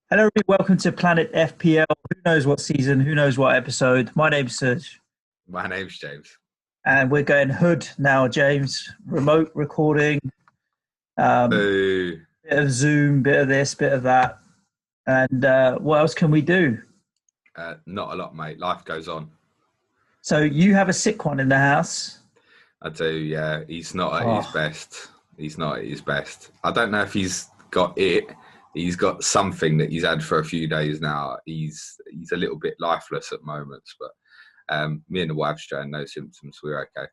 Hello, everybody. Welcome to Planet FPL. Who knows what season? Who knows what episode? My name's Serge, My name's James. and we're going hood now, James. Remote recording, um, Boo. bit of Zoom, bit of this, bit of that, and what else can we do? Not a lot, mate. Life goes on. So you have a sick one in the house. I do, yeah. He's not at his Oh, best. He's not at his best. I don't know if he's got it. He's got something that he's had for a few days now. He's a little bit lifeless at moments, but me and the wife showing no symptoms. We're okay.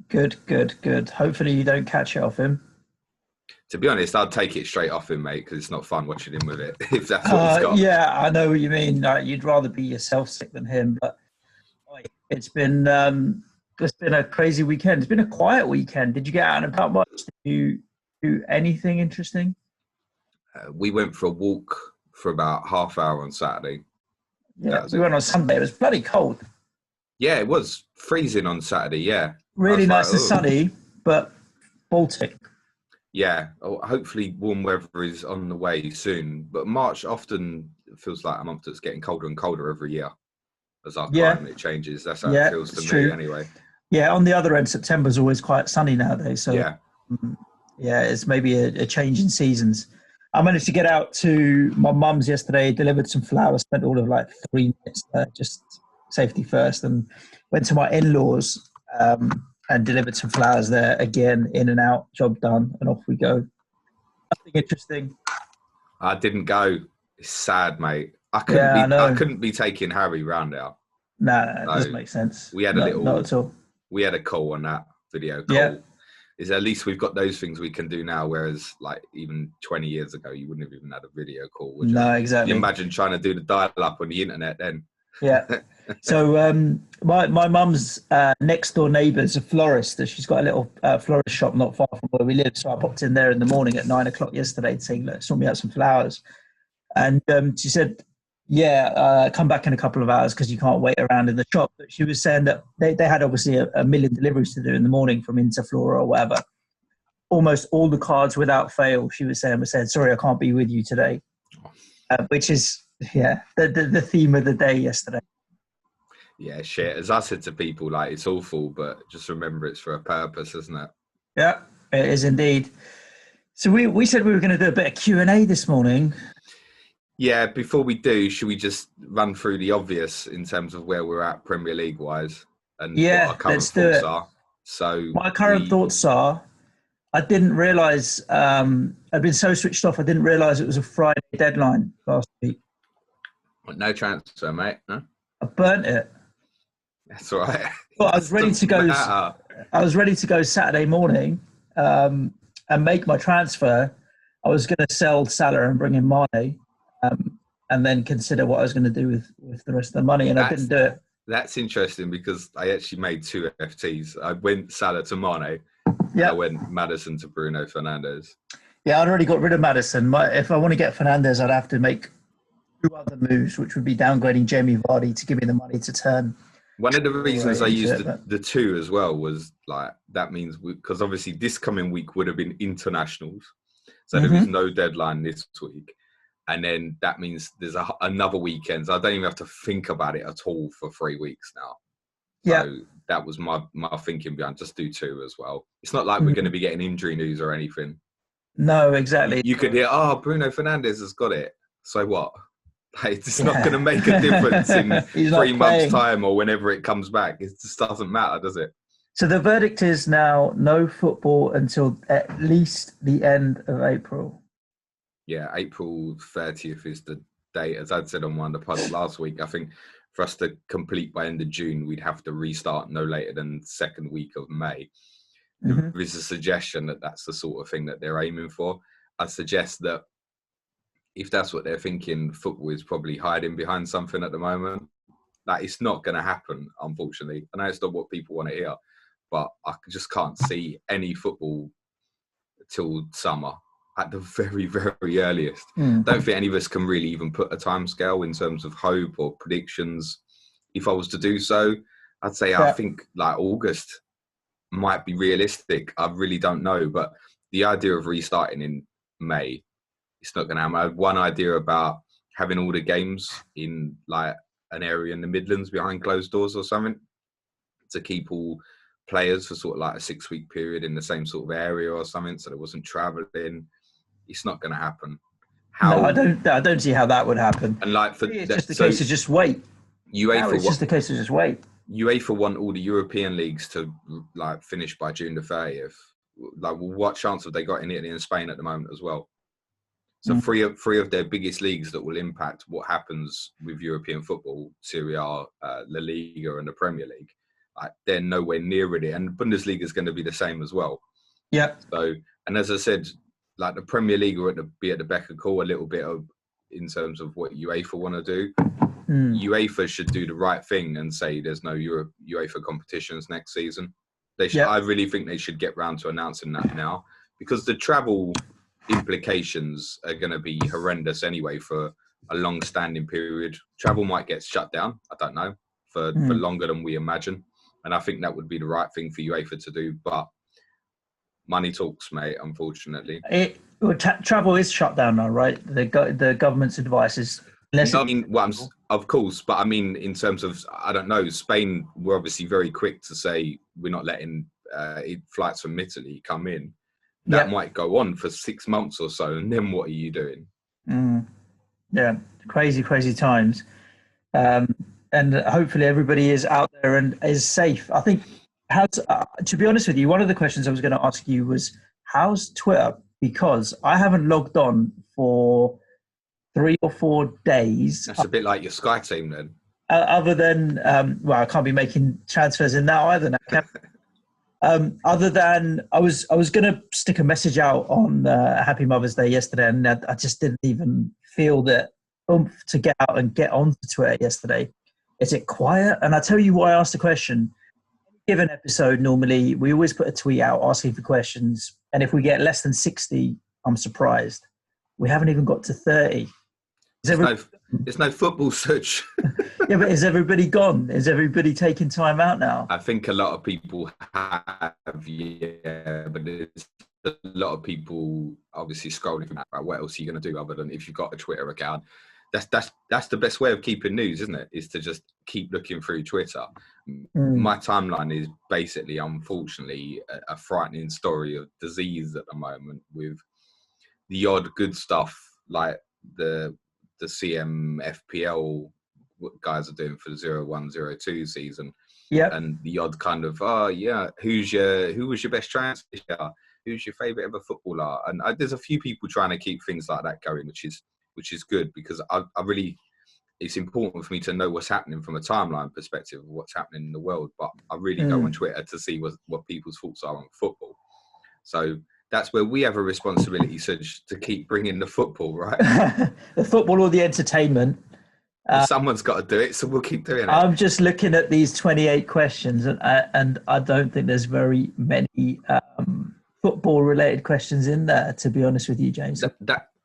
good, good, good. Hopefully you don't catch it off him. To be honest, I'd take it straight off him, mate, because it's not fun watching him with it, if that's what he's got. Yeah, I know what you mean. You'd rather be yourself sick than him, but boy, it's been a crazy weekend. It's been a quiet weekend. Did you get out and about much? Did you do anything interesting? We went for a walk for about half hour on Saturday. Yeah, we went on Sunday. It was bloody cold. Yeah, it was freezing on Saturday, yeah. Really nice like, and sunny, but Baltic. Yeah, hopefully warm weather is on the way soon. But March often feels like a month that's getting colder and colder every year as our climate changes. That's how it feels to me true. anyway. Yeah, on the other end, September's always quite sunny nowadays. So yeah, it's maybe a change in seasons. I managed to get out to my mum's yesterday, delivered some flowers, spent all of like 3 minutes there, just safety first, and went to my in-laws and delivered some flowers there again, in and out, job done, and off we go. Nothing interesting. I didn't go. It's sad, mate. I couldn't be taking Harry round now. No, it doesn't make sense. We had not at all. We had a call on that video call. Yeah. Is at least we've got those things we can do now, whereas like even 20 years ago, you wouldn't have even had a video call, would you? No, exactly. You imagine trying to do the dial-up on the internet then. Yeah. So my mum's next door neighbour's a florist. She's got a little florist shop not far from where we live. So I popped in there in the morning at 9 o'clock yesterday saying, look, sort me out some flowers. And she said, come back in a couple of hours because you can't wait around in the shop. But she was saying that they had obviously a million deliveries to do in the morning from Interflora or whatever. Almost all the cards without fail, she was saying, sorry, I can't be with you today. Which is, the theme of the day yesterday. Yeah, shit. As I said to people, like, it's awful, but just remember it's for a purpose, isn't it? Yeah, it is indeed. So we said we were going to do a bit of Q&A this morning. Yeah, before we do, should we just run through the obvious in terms of where we're at Premier League-wise and what our current thoughts are? So my current thoughts are, I didn't realise, I'd been so switched off, I didn't realise it was a Friday deadline last week. No transfer, mate, no? I burnt it. That's all right. Well, I was ready to go. I was ready to go Saturday morning and make my transfer. I was going to sell Salah and bring in Mane, and then consider what I was going to do with the rest of the money, and I didn't do it. That's interesting because I actually made 2 FTs. I went Salah to Mane. Yeah. I went Maddison to Bruno Fernandes. Yeah, I'd already got rid of Maddison. If I want to get Fernandes, I'd have to make 2 other moves, which would be downgrading Jamie Vardy to give me the money to turn. One of the reasons I used the 2 as well was like, that means because obviously this coming week would have been internationals. So there is no deadline this week. And then that means there's another weekend. So I don't even have to think about it at all for 3 weeks now. So that was my thinking behind just do 2 as well. It's not like we're going to be getting injury news or anything. No, exactly. You could hear, Bruno Fernandes has got it. So what? It's not going to make a difference in 3 months' time or whenever it comes back. It just doesn't matter, does it? So the verdict is now no football until at least the end of April. Yeah, April 30th is the date. As I'd said on one of the pods last week, I think for us to complete by end of June, we'd have to restart no later than second week of May. There is a suggestion that that's the sort of thing that they're aiming for. I suggest that if that's what they're thinking, football is probably hiding behind something at the moment. Like, it's not going to happen, unfortunately. I know it's not what people want to hear, but I just can't see any football till summer at the very, very earliest. I don't think any of us can really even put a timescale in terms of hope or predictions. If I was to do so, I'd say I think like August might be realistic. I really don't know, but the idea of restarting in May, it's not going to happen. I had one idea about having all the games in like an area in the Midlands behind closed doors or something, to keep all players for sort of like a 6-week period in the same sort of area or something, so there wasn't travelling. It's not going to happen. No, I don't see how that would happen. And like it's just a case of just wait. It's just a case of just wait. UEFA want all the European leagues to like finish by June the 30th. Like, what chance have they got in Italy and Spain at the moment as well? So three of their biggest leagues that will impact what happens with European football, Serie A, La Liga, and the Premier League, like, they're nowhere near it. And Bundesliga is going to be the same as well. Yeah. So, and as I said, like the Premier League will be at the beck of call a little bit of in terms of what UEFA want to do. UEFA should do the right thing and say there's no UEFA competitions next season. They should. I really think they should get round to announcing that now, because the travel implications are going to be horrendous anyway for a long-standing period. Travel might get shut down, I don't know, for longer than we imagine. And I think that would be the right thing for UEFA to do. But money talks, mate, unfortunately. Travel is shut down now, right? The government's advice is... of course, but I mean, in terms of, I don't know, Spain were obviously very quick to say we're not letting flights from Italy come in. That might go on for 6 months or so, and then what are you doing? Yeah, crazy times. And hopefully everybody is out there and is safe. I think, to be honest with you, one of the questions I was going to ask you was, how's Twitter? Because I haven't logged on for 3 or 4 days. That's a bit like your Sky team then. Other than, I can't be making transfers in that either now. Other than I was going to stick a message out on Happy Mother's Day yesterday, and I just didn't even feel that oomph to get out and get onto Twitter yesterday. Is it quiet? And I tell you why I asked the question. Given episode, normally we always put a tweet out asking for questions, and if we get less than 60, I'm surprised. We haven't even got to 30. There's no football such. Yeah, but is everybody gone? Is everybody taking time out now? I think a lot of people have, yeah, but there's a lot of people obviously scrolling. Right, what else are you going to do other than if you've got a Twitter account? That's the best way of keeping news, isn't it? Is to just keep looking through Twitter. My timeline is basically, unfortunately, a frightening story of disease at the moment, with the odd good stuff like the CMFPL guys are doing for the 01-02 season. Yeah. And the odd kind of, who was your best transfer? Who's your favourite ever footballer? And there's a few people trying to keep things like that going, which is good, because I really, it's important for me to know what's happening from a timeline perspective of what's happening in the world. But I really go on Twitter to see what people's thoughts are on football. So that's where we have a responsibility, Suj, to keep bringing the football, right? The football or the entertainment. Someone's got to do it, so we'll keep doing it. I'm just looking at these 28 questions, and I don't think there's very many football-related questions in there, to be honest with you, James.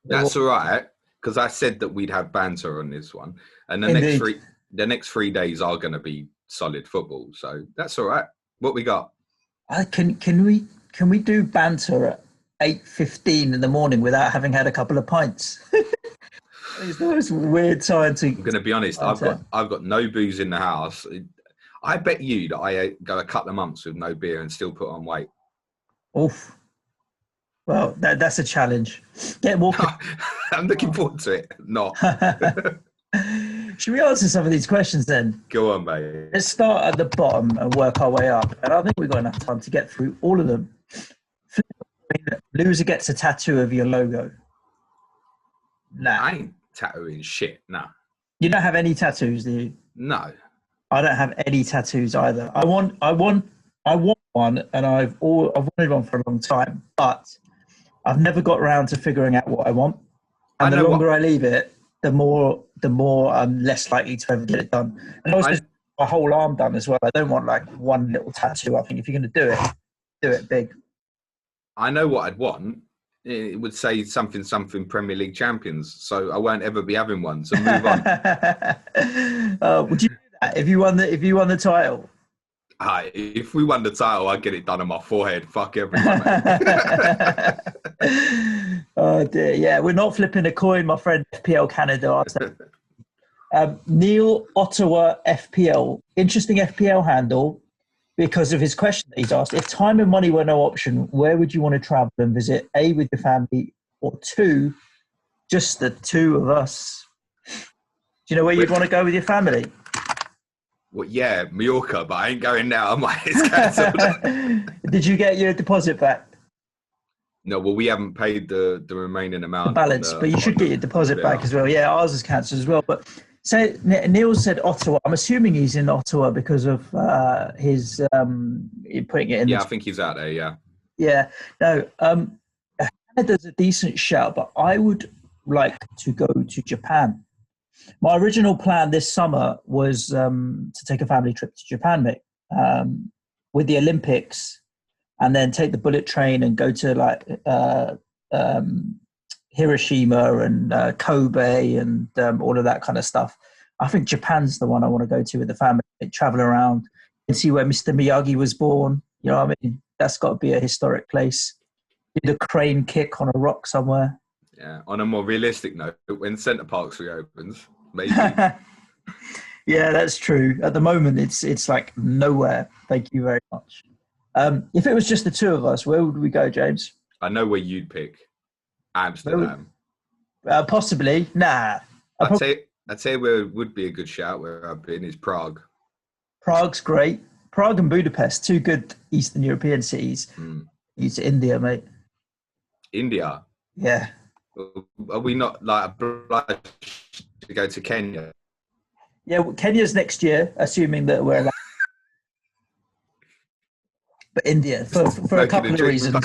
That's all right, because I said that we'd have banter on this one, and the next 3 days are going to be solid football, so that's all right. What we got? Can we do banter at 8:15 in the morning without having had a couple of pints? It's the most weird time to... I'm going to be honest, I've got no booze in the house. I bet you that I go a couple of months with no beer and still put on weight. Oof. Well, that's a challenge. Get walking. I'm looking forward to it. Not. Should we answer some of these questions then? Go on, mate. Let's start at the bottom and work our way up. And I think we've got enough time to get through all of them. Loser gets a tattoo of your logo. Nah. I ain't tattooing shit, nah. You don't have any tattoos, do you? No. I don't have any tattoos either. I want one, and I've wanted one for a long time, but I've never got around to figuring out what I want. And the longer I leave it, the more I'm less likely to ever get it done. And also my whole arm done as well. I don't want like one little tattoo. I think if you're going to do it big. I know what I'd want. It would say something Premier League champions. So I won't ever be having one. So move on. Would you do that if you won the title? If we won the title, I'd get it done on my forehead. Fuck everyone. Oh dear, yeah, we're not flipping a coin, my friend. FPL Canada asked that. Neil Ottawa FPL, interesting FPL handle because of his question that he's asked. If time and money were no option, where would you want to travel and visit? A, with your family, or two, just the two of us? Do you know where you'd want to go with your family? Well, yeah, Mallorca, but I ain't going now. It's cancelled. Did you get your deposit back? No, well, we haven't paid the remaining amount. The balance, but you should get your deposit back as well. Yeah, ours is cancelled as well. But so Neil said Ottawa. I'm assuming he's in Ottawa because of his putting it in. Yeah, I think he's out there. Yeah. Yeah. No, Canada's a decent shout, but I would like to go to Japan. My original plan this summer was to take a family trip to Japan, mate, with the Olympics, and then take the bullet train and go to like Hiroshima and Kobe and all of that kind of stuff. I think Japan's the one I want to go to with the family, travel around and see where Mr. Miyagi was born. You know what I mean? That's got to be a historic place. Do the crane kick on a rock somewhere. Yeah. On a more realistic note, when Centre Parks reopens, maybe. Yeah, that's true. At the moment, it's like nowhere. Thank you very much. If it was just the two of us, where would we go, James? I know where you'd pick. Amsterdam. Possibly. Nah. I'd say where would be a good shout where I've been is Prague. Prague's great. Prague and Budapest, two good Eastern European cities. You to India, mate. India? Yeah. Are we not like obliged to go to Kenya? Yeah, well, Kenya's next year, assuming that we're allowed. But India, for a couple of reasons.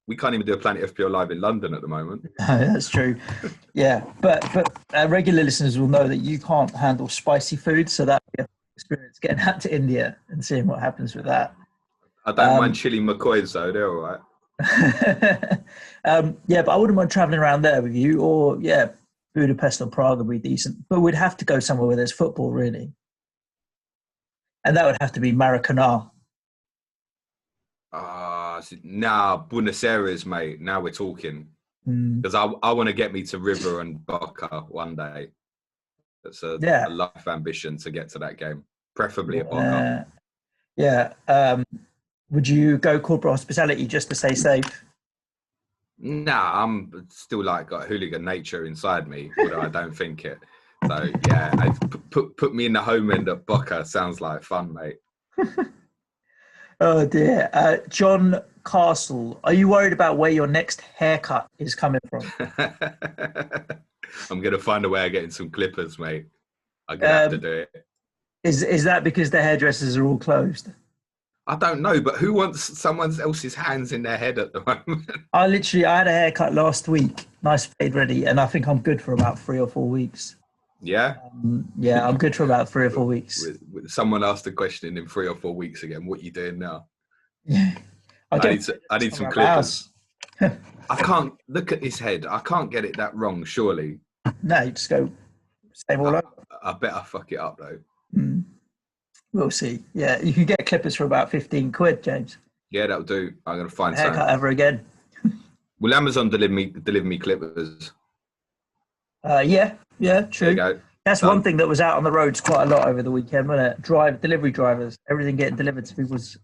We can't even do a Planet FPL live in London at the moment. No, that's true. Yeah, but regular listeners will know that you can't handle spicy food, so that'd be an experience getting out to India and seeing what happens with that. I don't mind chili McCoys though; they're all right. Yeah, but I wouldn't mind traveling around there with you, or yeah, Budapest or Prague would be decent. But we'd have to go somewhere where there's football, really, and that would have to be Maracanã. Nah, Buenos Aires, mate. Now we're talking. Because I want to get me to River and Boca one day. That's a life ambition to get to that game, preferably at Boca. Yeah. Would you go corporate hospitality just to stay safe? Nah, I'm still like got hooligan nature inside me, although I don't think it. So yeah, put me in the home end at Boca. Sounds like fun, mate. Oh dear. John Castle, are you worried about where your next haircut is coming from? I'm going to find a way of getting some clippers, mate. I'm going to have to do it. Is that because the hairdressers are all closed? I don't know, but who wants someone else's hands in their head at the moment? I had a haircut last week, nice fade ready, and I think I'm good for about 3 or 4 weeks. Yeah? Yeah, I'm good for about 3 or 4 weeks. Someone asked the question in 3 or 4 weeks again, what are you doing now? Yeah. I need some clippers. I can't look at his head. I can't get it that wrong, surely. No, you just go same all over. I better fuck it up though. We'll see. Yeah, you can get clippers for about 15 quid, James. Yeah, that'll do. I'm going to find haircut something. Ever again. Will Amazon deliver me clippers? Yeah, true. There you go. That's one thing that was out on the roads quite a lot over the weekend, wasn't it? Delivery drivers, everything getting delivered to people's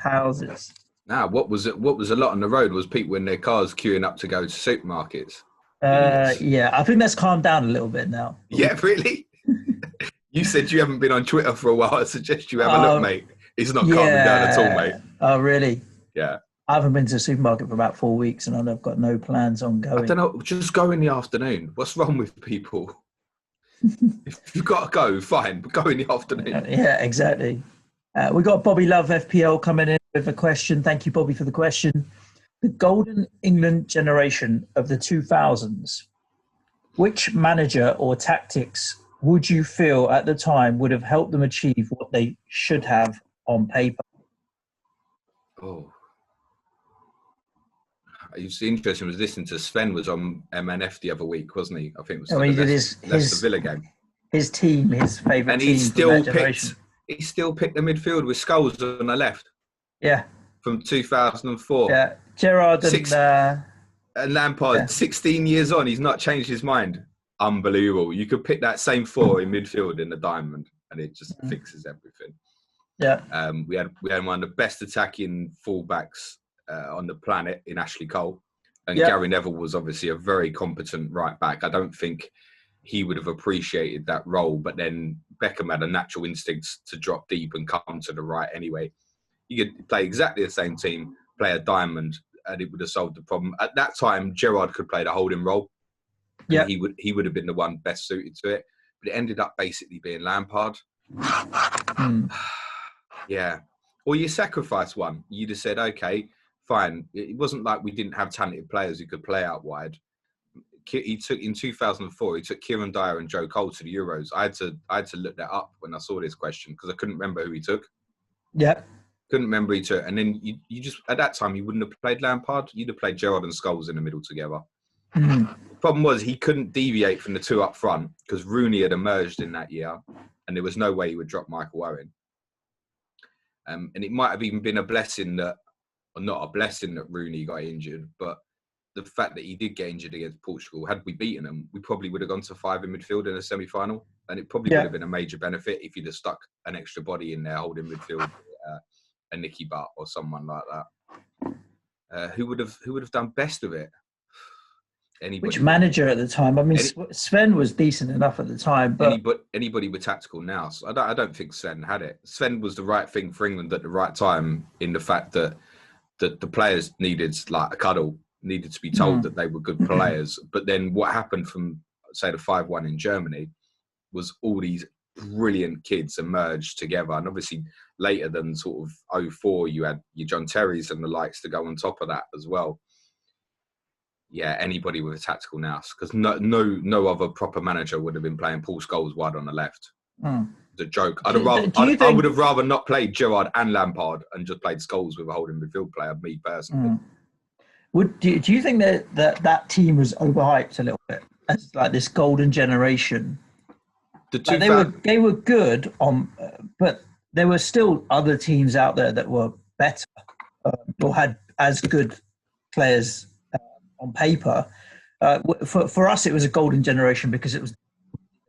houses. Now, what was a lot on the road was people in their cars queuing up to go to supermarkets. Yeah, I think that's calmed down a little bit now. Yeah, really? You said you haven't been on Twitter for a while. I suggest you have a look, mate. It's not calming down at all, mate. Oh, really? Yeah. I haven't been to the supermarket for about 4 weeks and I've got no plans on going. I don't know. Just go in the afternoon. What's wrong with people? If you've got to go, fine, but go in the afternoon. Yeah, exactly. We got Bobby Love FPL coming in with a question. Thank you, Bobby, for the question. The golden England generation of the 2000s, which manager or tactics would you feel at the time would have helped them achieve what they should have on paper? Oh. It's interesting. I was listening to Sven was on MNF the other week, wasn't he? I think it was he did his Villa game. His team, his favourite and team. He still picked the midfield with Scholes on the left. Yeah. From 2004. Yeah. Gerrard and And Lampard, 16 years on, he's not changed his mind. Unbelievable. You could pick that same four in midfield in the diamond, and it just fixes everything. Yeah. We had one of the best attacking fullbacks on the planet in Ashley Cole. And Gary Neville was obviously a very competent right back. I don't think he would have appreciated that role, but then Beckham had a natural instinct to drop deep and come to the right anyway. You could play exactly the same team, play a diamond, and it would have solved the problem. At that time, Gerrard could play the holding role. Yeah, he would have been the one best suited to it. But it ended up basically being Lampard. Yeah. Or you sacrifice one. You'd have said, okay, fine. It wasn't like we didn't have talented players who could play out wide. In 2004, he took Kieran Dyer and Joe Cole to the Euros. I had to look that up when I saw this question because I couldn't remember who he took. Yeah. Couldn't remember who he took. And then you just, at that time, you wouldn't have played Lampard. You'd have played Gerrard and Scholes in the middle together. The problem was he couldn't deviate from the two up front because Rooney had emerged in that year and there was no way he would drop Michael Owen. And it might have even been a blessing that, or not a blessing that Rooney got injured, but the fact that he did get injured against Portugal, had we beaten them, we probably would have gone to 5 in midfield in a semi-final. And it probably would have been a major benefit if you'd have stuck an extra body in there holding midfield, a Nicky Butt or someone like that. Who would have done best of it? Anybody. Which manager at the time? I mean, Sven was decent enough at the time, but anybody with tactical now. So I don't think Sven had it. Sven was the right thing for England at the right time in the fact that the players needed like a cuddle, needed to be told that they were good players. But then what happened from, say, the 5-1 in Germany was all these brilliant kids emerged together. And obviously later than sort of 04, you had your John Terrys and the likes to go on top of that as well. Yeah, anybody with a tactical nous, because no other proper manager would have been playing Paul Scholes wide on the left. The joke. I would have rather not played Gerrard and Lampard and just played Scholes with a holding midfield player. Me personally. Do you think that team was overhyped a little bit as like this golden generation? They were good but there were still other teams out there that were better or had as good players on paper. For us, it was a golden generation because it was the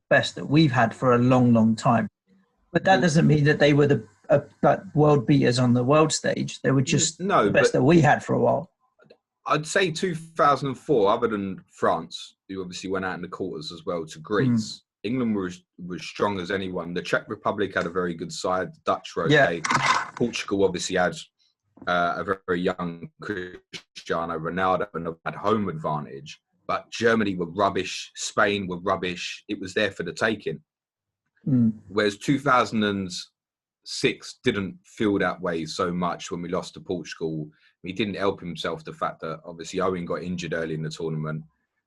best that we've had for a long, long time. But that doesn't mean that they were the world beaters on the world stage. They were just the best that we had for a while. I'd say 2004, other than France, who obviously went out in the quarters as well, to Greece, England was strong as anyone. The Czech Republic had a very good side. The Dutch rotate. Portugal obviously had a very young Cristiano Ronaldo and had home advantage. But Germany were rubbish. Spain were rubbish. It was there for the taking. Whereas 2006 didn't feel that way so much when we lost to Portugal. He didn't help himself the fact that obviously Owen got injured early in the tournament.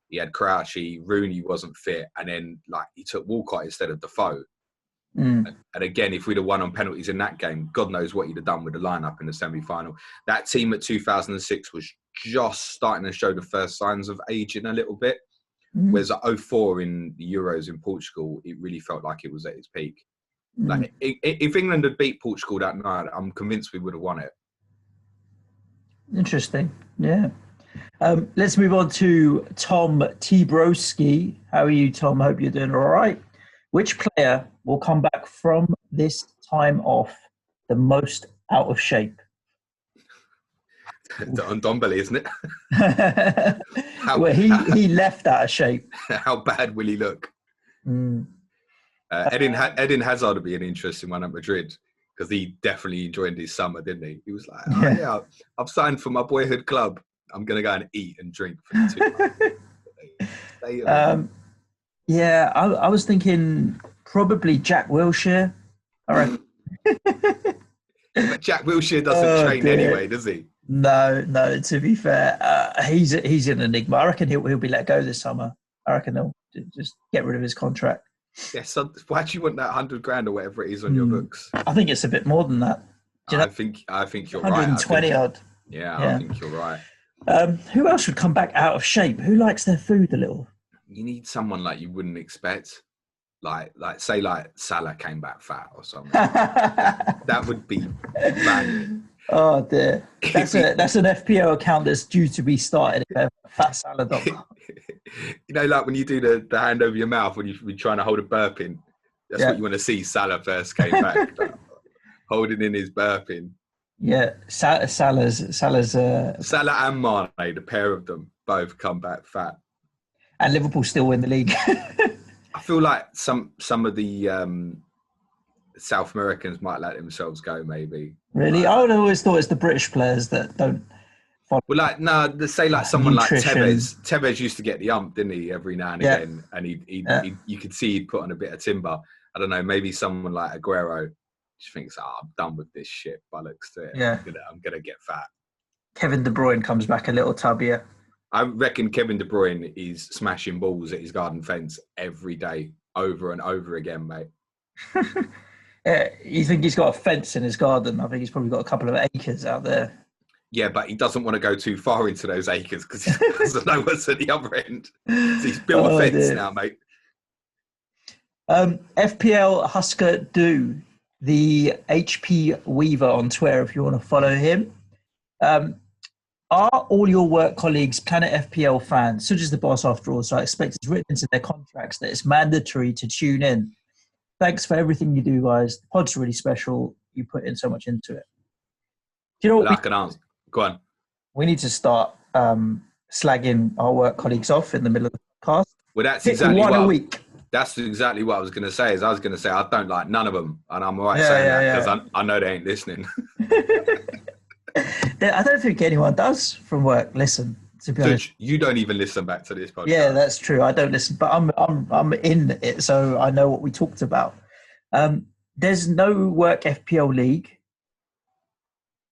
He had Crouchy, Rooney wasn't fit, and then he took Walcott instead of Defoe. And again, if we'd have won on penalties in that game, God knows what he'd have done with the lineup in the semi-final. That team at 2006 was just starting to show the first signs of aging a little bit. Whereas at 04 in the Euros in Portugal, it really felt like it was at its peak. Like if England had beat Portugal that night, I'm convinced we would have won it. Interesting. Yeah. Let's move on to Tom Tbrowski. How are you, Tom? Hope you're doing all right. Which player will come back from this time off the most out of shape? Dombele, isn't it? Well, he left out of shape. How bad will he look? Eden Hazard would be an interesting one at Madrid because he definitely enjoyed his summer, didn't he? He was like, I've signed for my boyhood club. I'm going to go and eat and drink for the 2 months. I was thinking probably Jack Wilshere. All right. But Jack Wilshere doesn't train anyway, does he? No. To be fair, he's an enigma. I reckon he'll be let go this summer. I reckon they'll just get rid of his contract. Yeah. So why do you want that 100 grand or whatever it is on your books? I think it's a bit more than that. I think you're 120 right. 120 odd. Yeah, I think you're right. Who else would come back out of shape? Who likes their food a little? You need someone like you wouldn't expect. Like say Salah came back fat or something. That would be banging. Oh dear. That's an FPL account that's due to be started. Fatsalad.com. You know, like when you do the hand over your mouth when you're trying to hold a burp in. That's what you want to see. Salah first came back, holding in his burping. Yeah, Salah's. Salah and Mane, the pair of them, both come back fat. And Liverpool still win the league. I feel like some of the South Americans might let themselves go, maybe. Really? I always thought it's the British players that don't follow. Well, like, no, they say like someone nutrition. like Tevez. Tevez used to get the ump, didn't he, every now and again? And he you could see he'd put on a bit of timber. I don't know, maybe someone like Aguero just thinks, I'm done with this shit, bollocks to it. Yeah. I'm gonna get fat. Kevin De Bruyne comes back a little tubbier. I reckon Kevin De Bruyne is smashing balls at his garden fence every day, over and over again, mate. You think he's got a fence in his garden? I think he's probably got a couple of acres out there. Yeah, but he doesn't want to go too far into those acres because he doesn't know what's at the other end. So he's built a fence now, mate. FPL Husker Do, the HP Weaver on Twitter, if you want to follow him. Are all your work colleagues Planet FPL fans, such as the boss after all, so I expect it's written into their contracts that it's mandatory to tune in. Thanks for everything you do, guys. The pod's really special. You put in so much into it. Do you know what? I can answer. Go on. We need to start slagging our work colleagues off in the middle of the podcast. Well, that's exactly one a week. That's exactly what I was going to say. I was going to say I don't like none of them, and I'm all right saying that because I know they ain't listening. I don't think anyone does from work listen. To be honest, you don't even listen back to this podcast. Yeah, that's true. I don't listen, but I'm in it, so I know what we talked about. There's no work FPL league.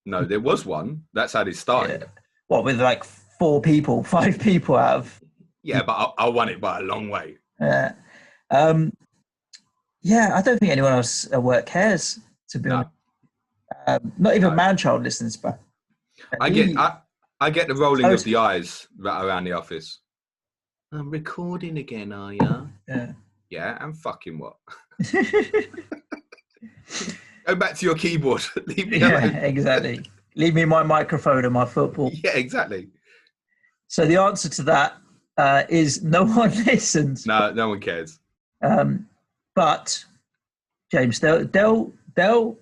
No, there was one. That's how they started. Yeah. What, with like 5 people out of? Yeah, but I won it by a long way. Yeah. Yeah, I don't think anyone else at work cares, to be honest. Not even Manchild listens, but I get the rolling of the eyes right around the office. I'm recording again, are ya? Yeah. Yeah, and fucking what? Go back to your keyboard. Leave me alone. Yeah, exactly. Leave me my microphone and my football. Yeah, exactly. So the answer to that is no one listens. No one cares. But James, they'll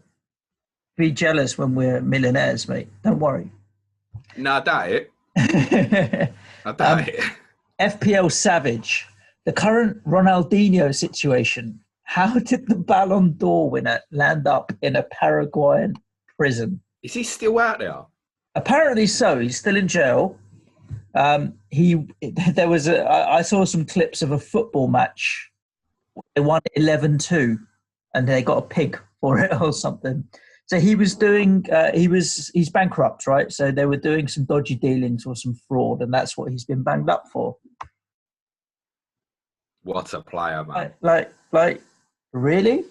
be jealous when we're millionaires, mate. Don't worry. No, I doubt it. I doubt it. FPL Savage, the current Ronaldinho situation. How did the Ballon d'Or winner land up in a Paraguayan prison? Is he still out there? Apparently so. He's still in jail. I saw some clips of a football match. They won 11-2 and they got a pig for it or something. So he was doing, he's bankrupt, right? So they were doing some dodgy dealings or some fraud, and that's what he's been banged up for. What a player, man! Like, really?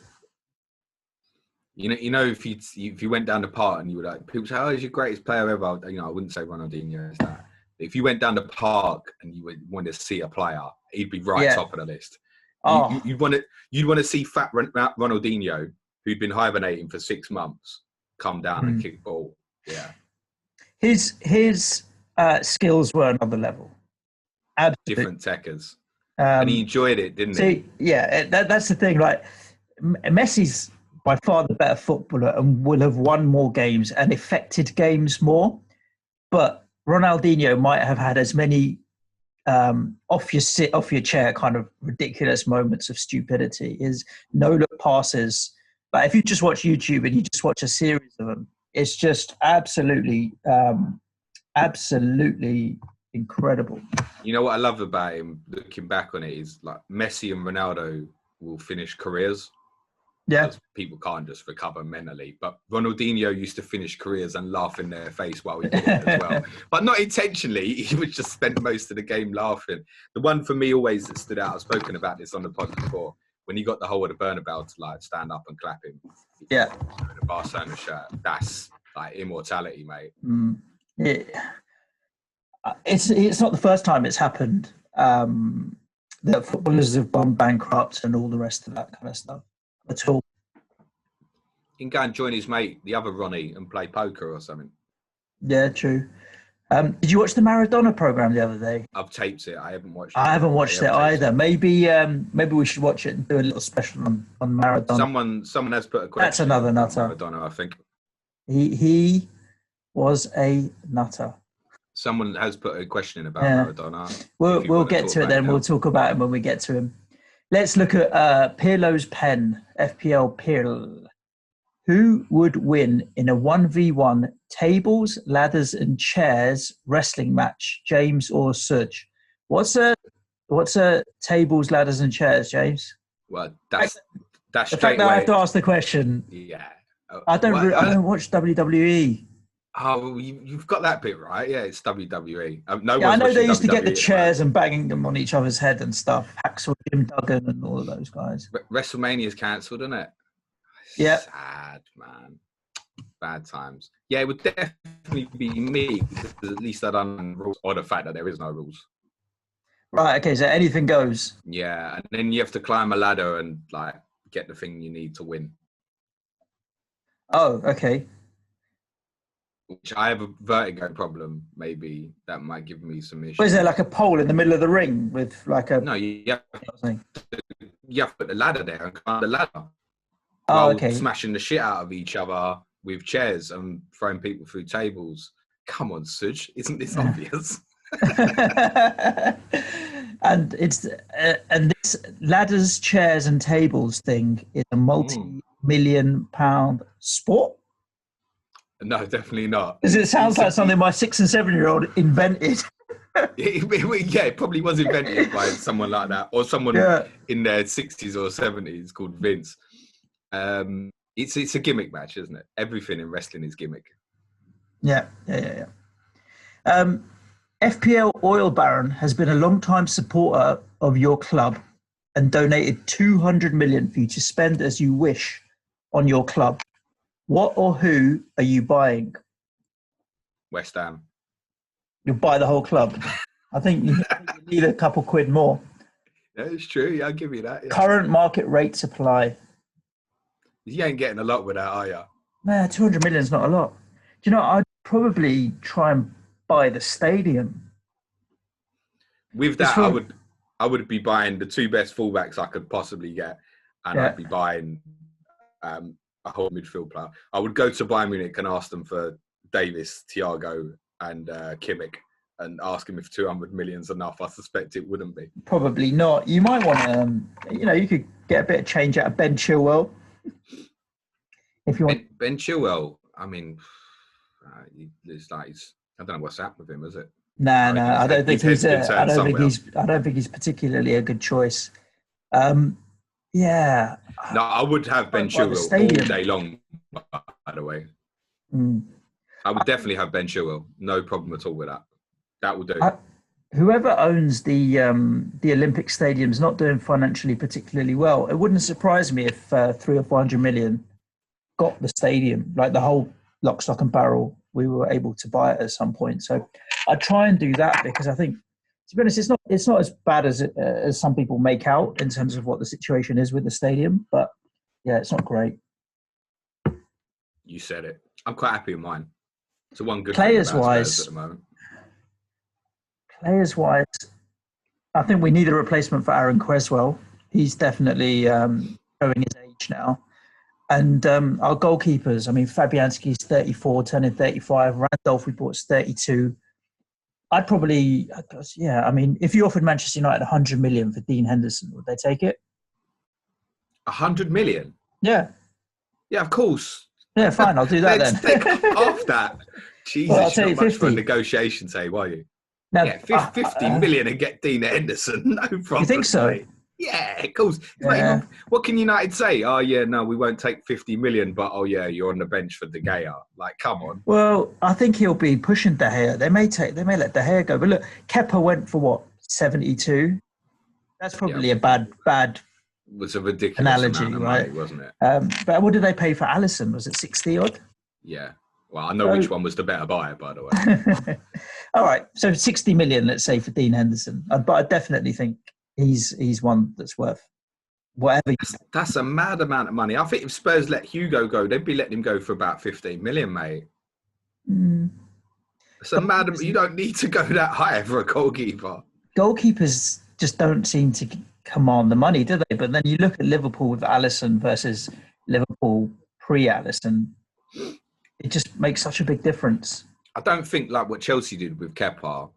You know, if you went down the park and you were like, people say, "Oh, he's your greatest player ever." You know, I wouldn't say Ronaldinho is that. If you went down the park and you would want to see a player, he'd be top of the list. Oh. You'd want to see fat Ronaldinho, who'd been hibernating for 6 months, come down and kick ball. Yeah, his skills were another level. Absolutely. Different techers, and he enjoyed it, didn't he? Yeah, that's the thing. Like, Messi's by far the better footballer and will have won more games and affected games more, but Ronaldinho might have had as many off your chair kind of ridiculous moments of stupidity. His no-look passes. But if you just watch YouTube and you just watch a series of them, it's just absolutely incredible. You know what I love about him, looking back on it, is like Messi and Ronaldo will finish careers. Yeah. People can't just recover mentally. But Ronaldinho used to finish careers and laugh in their face while he did it as well. But not intentionally. He would just spend most of the game laughing. The one for me always that stood out, I've spoken about this on the pod before, when he got the whole of the Bernabeu to like stand up and clap him. Yeah. In a Barcelona shirt. That's like immortality, mate. It's not the first time it's happened. That footballers have gone bankrupt and all the rest of that kind of stuff at all. He can go and join his mate, the other Ronnie, and play poker or something. Yeah, true. Did you watch the Maradona program the other day? I've taped it. I haven't watched it. I haven't watched it either. Maybe we should watch it and do a little special on Maradona. Someone has put a question. That's another nutter. Maradona, I think. He was a nutter. Someone has put a question about Maradona. We'll get to it then. We'll talk about him when we get to him. Let's look at Pirlo's pen, FPL Pirlo. Who would win in a 1v1 tables, ladders and chairs wrestling match, James or Suj? What's a tables, ladders and chairs, James? Well, that's the fact that I have to ask the question. Yeah. I don't watch WWE. Oh, you've got that bit right. Yeah, it's WWE. I know they used to get the chairs and banging them on each other's head and stuff. Hacksaw Jim Duggan and all of those guys. WrestleMania's cancelled, isn't it? Yeah. Sad, man. Bad times. Yeah, it would definitely be me, because at least I don't know rules, or the fact that there is no rules. Right, okay, so anything goes. Yeah, and then you have to climb a ladder and like get the thing you need to win. Oh, okay. Which I have a vertigo problem, maybe that might give me some issues. Is there like a pole in the middle of the ring with like a... No, you have to put the ladder there and climb the ladder. Oh, okay. Smashing the shit out of each other with chairs and throwing people through tables. Come on, Suj, isn't this obvious? And this ladders, chairs, and tables thing is a multi-million-pound sport. No, definitely not. Because it sounds like something my 6 and 7-year-old invented. Yeah, it probably was invented by someone like that, or someone in their 60s or 70s called Vince. It's a gimmick match, isn't it? Everything in wrestling is gimmick. Yeah. FPL Oil Baron has been a long-time supporter of your club and donated 200 million for you to spend as you wish on your club. What or who are you buying? West Ham. You'll buy the whole club. I think you need a couple quid more. Yeah, it's true. Yeah, I'll give you that. Yeah. Current market rate supply. You ain't getting a lot with that, are you? Man, 200 million is not a lot. Do you know, I'd probably try and buy the stadium. With that, I would be buying the 2 best fullbacks I could possibly get, and I'd be buying a whole midfield player. I would go to Bayern Munich and ask them for Davis, Thiago, and Kimmich, and ask him if 200 million's enough. I suspect it wouldn't be. Probably not. You might want to, you could get a bit of change out of Ben Chilwell. If you want Ben Chilwell, I mean, it's like I don't know what's happened with him, is it? No, I don't think he's. I don't think he's particularly a good choice. Yeah. No, I would have Ben Chilwell all day long. By the way, I would definitely have Ben Chilwell. No problem at all with that. That will do. Whoever owns the Olympic Stadium's not doing financially particularly well. It wouldn't surprise me if 300 or 400 million got the stadium, like the whole lock, stock and barrel. We were able to buy it at some point. So I'd try and do that, because I think, to be honest, it's not as bad as some people make out in terms of what the situation is with the stadium. But yeah, it's not great. You said it. I'm quite happy with mine. So one good players-wise, at the moment. Players-wise, I think we need a replacement for Aaron Creswell. He's definitely showing his age now. And our goalkeepers, I mean, Fabianski's 34, turning 35. Randolph, we bought, is 32. I'd probably, I mean, if you offered Manchester United 100 million for Dean Henderson, would they take it? 100 million? Yeah. Yeah, of course. Yeah, fine, I'll do that then. Take off that. Jesus, well, you're not much for a negotiation table, are you? Now, 50 million and get Dean Henderson, no problem. You think so? Mate. Yeah, of course. Yeah. What can United say? Oh, yeah, no, we won't take 50 million, but oh, yeah, you're on the bench for De Gea. Like, come on. Well, I think he'll be pushing De Gea. They may let De Gea go. But look, Kepa went for what, 72? That's probably a bad it was a ridiculous analogy, amount of right? money, wasn't it? But what did they pay for Alisson? Was it 60 odd? Yeah. Well, I know which one was the better buyer, by the way. All right. So 60 million, let's say, for Dean Henderson. But I definitely think he's one that's worth whatever. That's a mad amount of money. I think if Spurs let Hugo go, they'd be letting him go for about 15 million, mate. It's a mad. You don't need to go that high for a goalkeeper. Goalkeepers just don't seem to command the money, do they? But then you look at Liverpool with Alisson versus Liverpool pre-Alisson, it just makes such a big difference. I don't think like what Chelsea did with Kepa,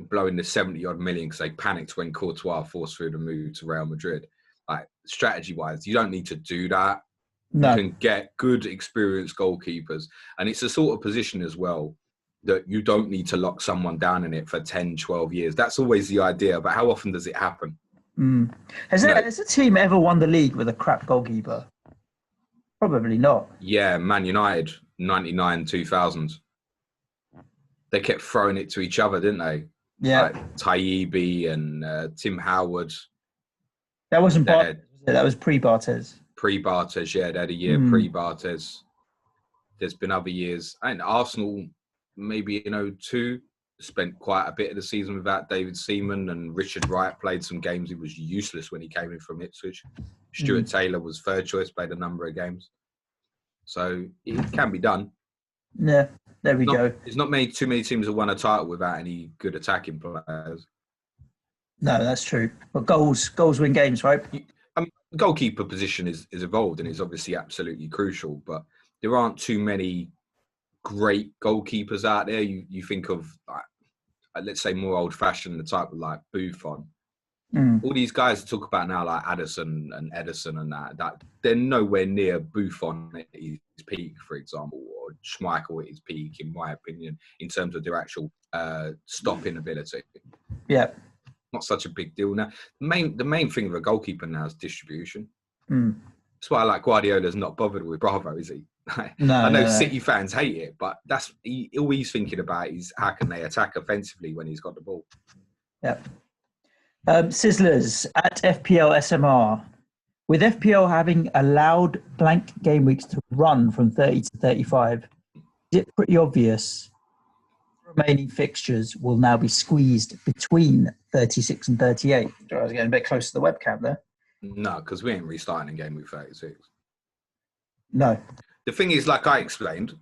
blowing the 70-odd million because they panicked when Courtois forced through the move to Real Madrid. Like, strategy-wise, you don't need to do that. No. You can get good, experienced goalkeepers. And it's a sort of position as well that you don't need to lock someone down in it for 10, 12 years. That's always the idea. But how often does it happen? Has a team ever won the league with a crap goalkeeper? Probably not. Yeah, Man United, 99, 2000. They kept throwing it to each other, didn't they? Yeah. Like Taibbi and Tim Howard. That wasn't Barthez. That was pre-Barthez. Pre-Barthez, yeah. They had a year pre-Barthez. There's been other years. And Arsenal, maybe in 2002, spent quite a bit of the season without David Seaman, and Richard Wright played some games. He was useless when he came in from Ipswich. Stuart Taylor was third choice, played a number of games. So it can be done. Yeah, there we go. There's not too many teams that won a title without any good attacking players. No, that's true. But goals win games, right? Goalkeeper position is evolved and is obviously absolutely crucial, but there aren't too many great goalkeepers out there. You think of, like, let's say, more old-fashioned, the type of like Buffon. All these guys that talk about now, like Addison and Edison and that they're nowhere near Buffon at his peak, for example, or Schmeichel at his peak, in my opinion, in terms of their actual stopping ability. Yeah. Not such a big deal now. The main thing of a goalkeeper now is distribution. That's why, like, Guardiola's not bothered with Bravo, is he? I know City fans hate it, but all he's thinking about is how can they attack offensively when he's got the ball. Yeah. Sizzlers at FPL SMR. With FPL having allowed blank game weeks to run from 30 to 35, is it pretty obvious remaining fixtures will now be squeezed between 36 and 38? I was getting a bit close to the webcam there. No, because we ain't restarting in game week 36. No. The thing is, like I explained,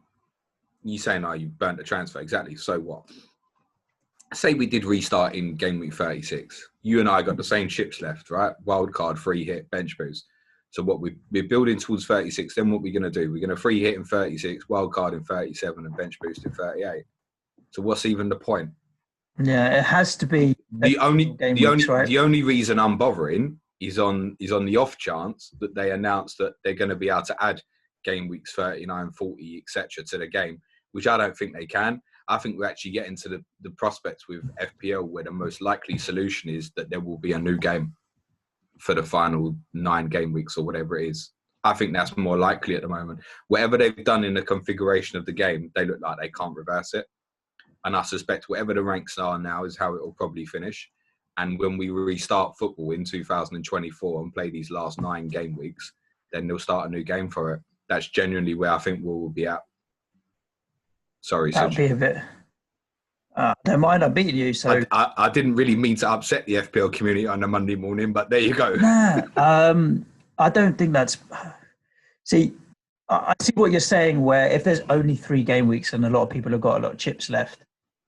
you saying, you burnt the transfer. Exactly. So what? Say we did restart in game week 36. You and I got the same chips left, right? Wild card, free hit, bench boost. So what we're building towards 36. Then what we're going to do? We're going to free hit in 36, wild card in 37, and bench boost in 38. So what's even the point? Yeah, it has to be the only reason I'm bothering is on the off chance that they announce that they're going to be able to add game weeks 39, 40, etc. to the game, which I don't think they can. I think we're actually getting to the prospects with FPL where the most likely solution is that there will be a new game for the final 9 game weeks or whatever it is. I think that's more likely at the moment. Whatever they've done in the configuration of the game, they look like they can't reverse it. And I suspect whatever the ranks are now is how it will probably finish. And when we restart football in 2024 and play these last 9 game weeks, then they'll start a new game for it. That's genuinely where I think we'll be at. Sorry, that'd be a bit. Don't mind, I beat you. So I didn't really mean to upset the FPL community on a Monday morning, but there you go. Nah, I don't think that's. See, I see what you're saying. Where if there's only 3 game weeks and a lot of people have got a lot of chips left,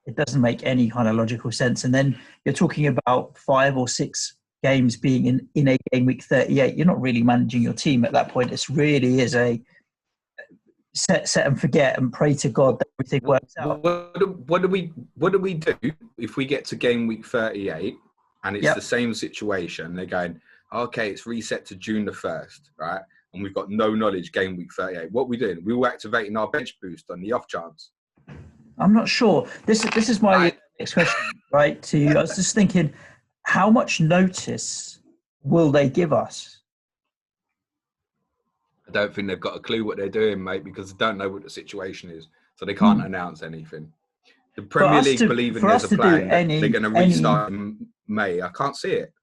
it doesn't make any kind of logical sense. And then you're talking about 5 or 6 games being in a game week 38. You're not really managing your team at that point. It really is a set and forget and pray to God that everything works out. What do we do if we get to game week 38 and it's the same situation? They're going, okay, it's reset to June the 1st, right? And we've got no knowledge game week 38. What are we doing? We were activating our bench boost on the off chance. I'm not sure. This is my next question, right, to you. I was just thinking, how much notice will they give us? I don't think they've got a clue what they're doing, mate, because they don't know what the situation is. So they can't announce anything. The Premier League believing there's a plan they're going to restart in May. I can't see it.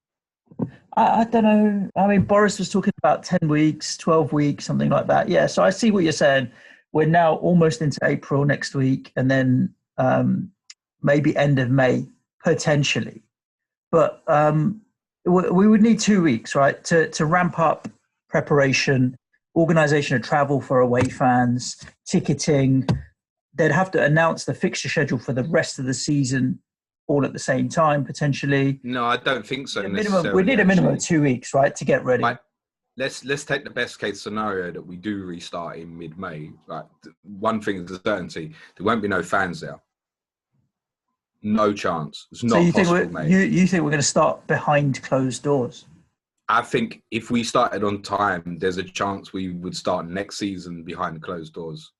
I don't know. I mean, Boris was talking about 10 weeks, 12 weeks, something like that. Yeah, so I see what you're saying. We're now almost into April next week, and then maybe end of May, potentially. But We would need 2 weeks, right, to ramp up preparation, organisation of travel for away fans, ticketing. They'd have to announce the fixture schedule for the rest of the season all at the same time, potentially. No, I don't think so We necessarily. need a minimum of 2 weeks, right, to get ready. Let's take the best case scenario that we do restart in mid-May. Right, one thing is a certainty: there won't be no fans there. No chance. It's not possible, mate. You think we're going to start behind closed doors? I think if we started on time, there's a chance we would start next season behind closed doors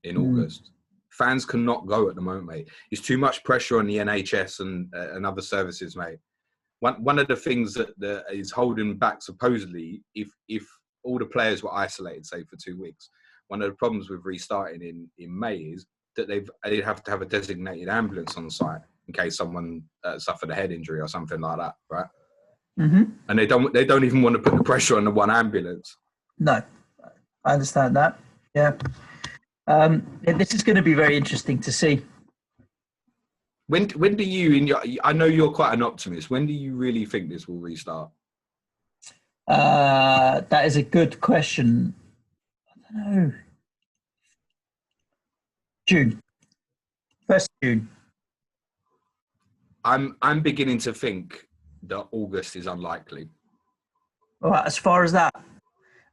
in August. Fans cannot go at the moment, mate. It's too much pressure on the NHS and other services, mate. One of the things that is holding back, supposedly, if all the players were isolated, say, for 2 weeks, one of the problems with restarting in May is that they'd have to have a designated ambulance on site in case someone suffered a head injury or something like that, right? Mm-hmm. And they don't even want to put the pressure on the one ambulance. No, I understand that. Yeah, this is going to be very interesting to see. When do you, I know you're quite an optimist. When do you really think this will restart? That is a good question. I don't know. June. 1st June. I'm beginning to think that August is unlikely. All right, as far as that,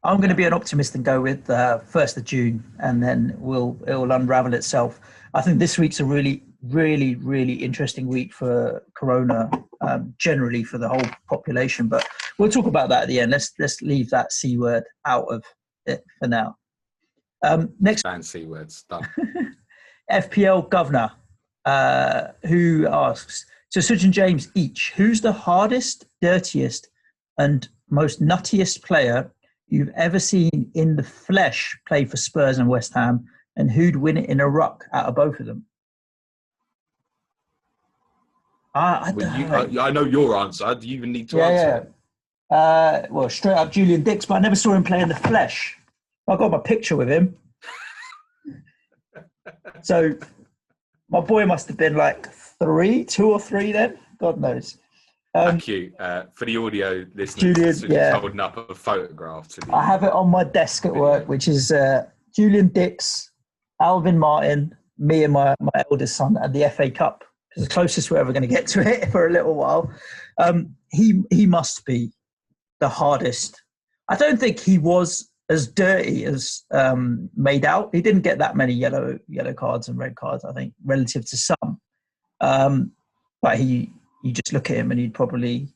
I'm going to be an optimist and go with 1st of June, and then it will unravel itself. I think this week's a really, really, really interesting week for Corona, generally for the whole population. But we'll talk about that at the end. Let's leave that C word out of it for now. Next, fancy words done. FPL governor, who asks, so Suj and James each, who's the hardest, dirtiest, and most nuttiest player you've ever seen in the flesh play for Spurs and West Ham, and who'd win it in a ruck out of both of them? I know your answer. Do you even need to answer? Yeah. Well, straight up Julian Dix, but I never saw him play in the flesh. I got my picture with him. So my boy must have been like 2 or 3 then. God knows. Thank you for the audio listeners. Julian, holding up a photograph to I have it on my desk at work, which is Julian Dix, Alvin Martin, me and my eldest son at the FA Cup. It's the closest we're ever going to get to it for a little while. He must be the hardest. I don't think he was as dirty as made out. He didn't get that many yellow cards and red cards, I think, relative to some. But you just look at him and he'd probably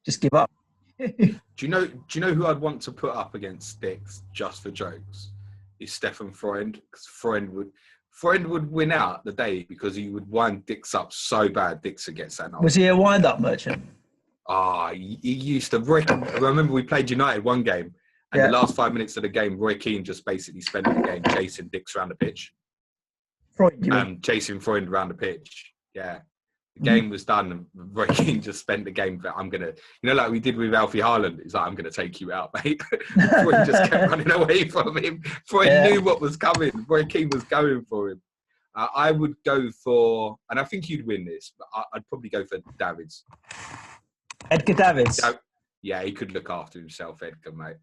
just give up. Do you know who I'd want to put up against Dix just for jokes? Is Stefan Freund, because Freund would win out the day because he would wind Dix up so bad Dix would get sent off. Was he a wind-up merchant? He used to. I remember we played United one game, and the last 5 minutes of the game, Roy Keane just basically spent the game chasing Dix around the pitch. Chasing Freund around the pitch. Yeah. The game was done, and Roy Keane just spent the game. I'm gonna, like we did with Alfie Haaland. He's like, I'm gonna take you out, mate. Freud just kept running away from him. Freud knew what was coming. Roy Keane was going for him. I would go for, and I think you'd win this, but I'd probably go for Davids. Edgar Davids. Yeah, he could look after himself, Edgar, mate.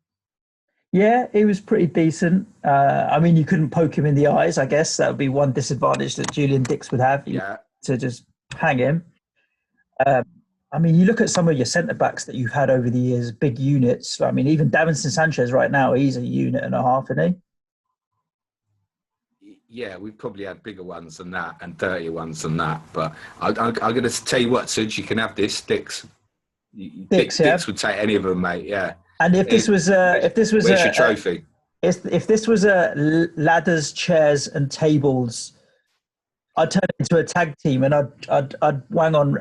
Yeah, he was pretty decent. You couldn't poke him in the eyes. I guess that would be one disadvantage that Julian Dix would have. To just hang him. You look at some of your centre-backs that you've had over the years, big units. Even Davinson Sanchez right now, he's a unit and a half, isn't he? Yeah, we've probably had bigger ones than that and dirtier ones than that. But I'm going to tell you what, Suj, you can have this. Dix would take any of them, mate. Yeah. And if this was where's your trophy? If this was ladders, chairs, and tables, I'd turn it into a tag team, and I'd wang on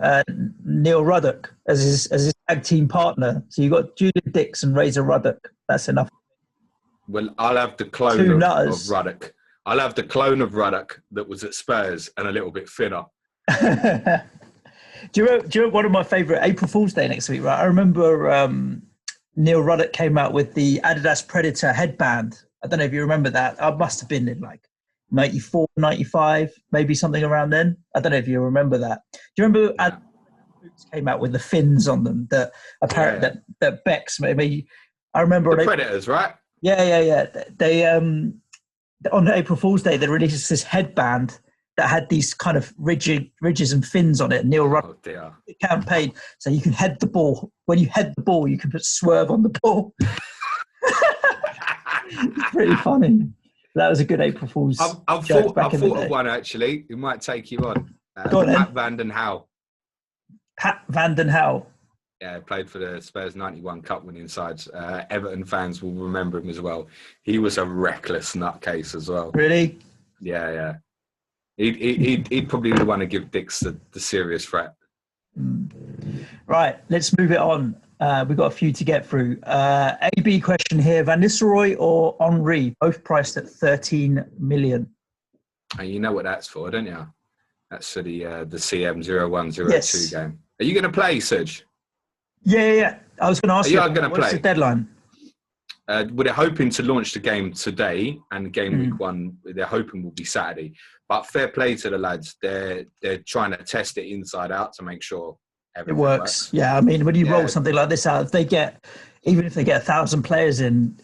Neil Ruddock as his tag team partner. So you got Julian Dix and Razor Ruddock. That's enough. Well, I'll have the clone of Ruddock. I'll have the clone of Ruddock that was at Spurs and a little bit thinner. Do you know one of my favourite April Fool's Day next week? Right, I remember Neil Ruddock came out with the Adidas Predator headband. I don't know if you remember that. I must have been in like 94, 95, maybe something around then. I don't know if you remember that. Do you remember boots came out with the fins on them that apparently that Bex maybe. I remember the Predators, right? Yeah. They on April Fool's Day they released this headband that had these kind of ridges and fins on it. Neil Rudd campaign, so you can head the ball. When you head the ball, you can put swerve on the ball. It's pretty funny. That was a good April Fool's. I've thought of one actually. It might take you on. Go on Pat Vanden Houwe. Pat Vanden Houwe. Yeah, played for the Spurs 91 Cup winning sides. Everton fans will remember him as well. He was a reckless nutcase as well. Really? Yeah. He'd probably be the one to give Dix the serious threat. Right, let's move it on. We've got a few to get through. AB question here: Van Nistelrooy or Henry, both priced at 13 million. And you know what that's for, don't you? That's for the CM0102 game. Are you going to play, Serge? Yeah. I was going to ask you. What's the deadline? They're hoping to launch the game today, and game week 1 they're hoping will be Saturday. But fair play to the lads. They're trying to test it inside out to make sure everything works. Yeah, I mean, when you roll something like this out, even if they get 1,000 players in,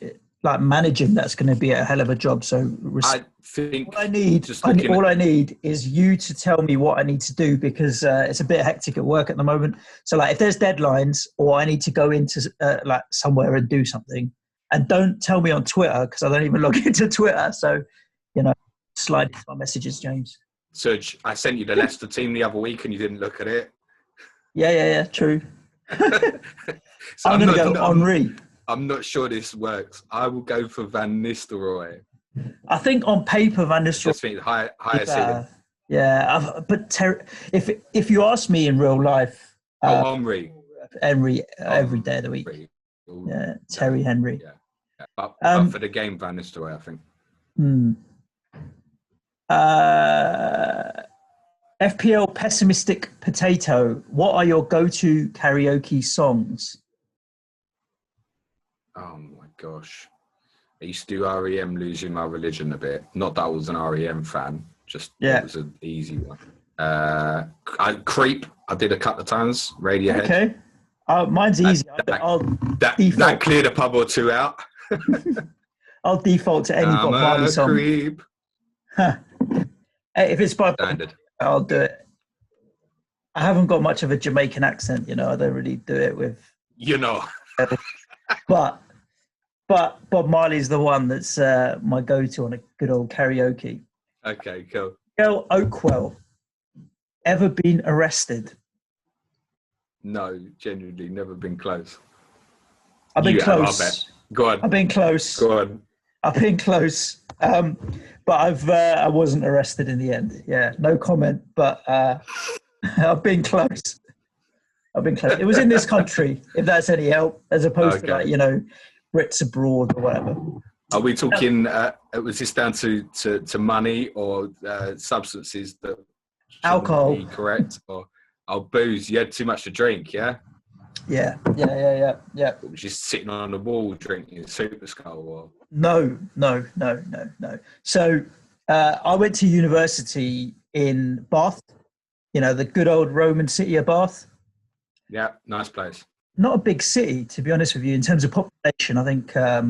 like managing, that's going to be a hell of a job. So I think all I need is you to tell me what I need to do, because it's a bit hectic at work at the moment. So like if there's deadlines or I need to go into like somewhere and do something, and don't tell me on Twitter because I don't even log into Twitter. So, slide into my messages, James. Serge, I sent you the Leicester team the other week and you didn't look at it. Yeah, true. So I'm going to go Henry. I'm not sure this works. I will go for Van Nistelrooy. I think on paper, Van Nistelrooy. Just think higher ceiling. Yeah, but if you ask me in real life, Henry every day of the week. Yeah, Terry Henry. Yeah. But for the game, Van Nistelrooy, I think. FPL pessimistic potato. What are your go-to karaoke songs? Oh my gosh, I used to do REM "Losing My Religion" a bit. Not that I was an REM fan. It was an easy one. Creep. I did a couple of times. Radiohead. Okay. Mine's easy. That cleared a pub or two out. I'll default to any Bob Marley song. Creep. If it's by Standard, I'll do it. I haven't got much of a Jamaican accent, I don't really do it with. But Bob Marley's the one that's my go-to on a good old karaoke. Okay, cool. Gail Oakwell, ever been arrested? No, genuinely never been close. I've been close. I bet. Go on. I've been close. Go on. I've been close. But I wasn't arrested in the end. Yeah, no comment. But I've been close. It was in this country, if that's any help, as opposed to Brits abroad or whatever. Are we talking? Was this down to money or substances that alcohol? Be correct, or booze? You had too much to drink, yeah. Yeah. Just sitting on the wall drinking Super Skull, or no. So I went to university in Bath. The good old Roman city of Bath. Yeah, nice place. Not a big city, to be honest with you, in terms of population. I think a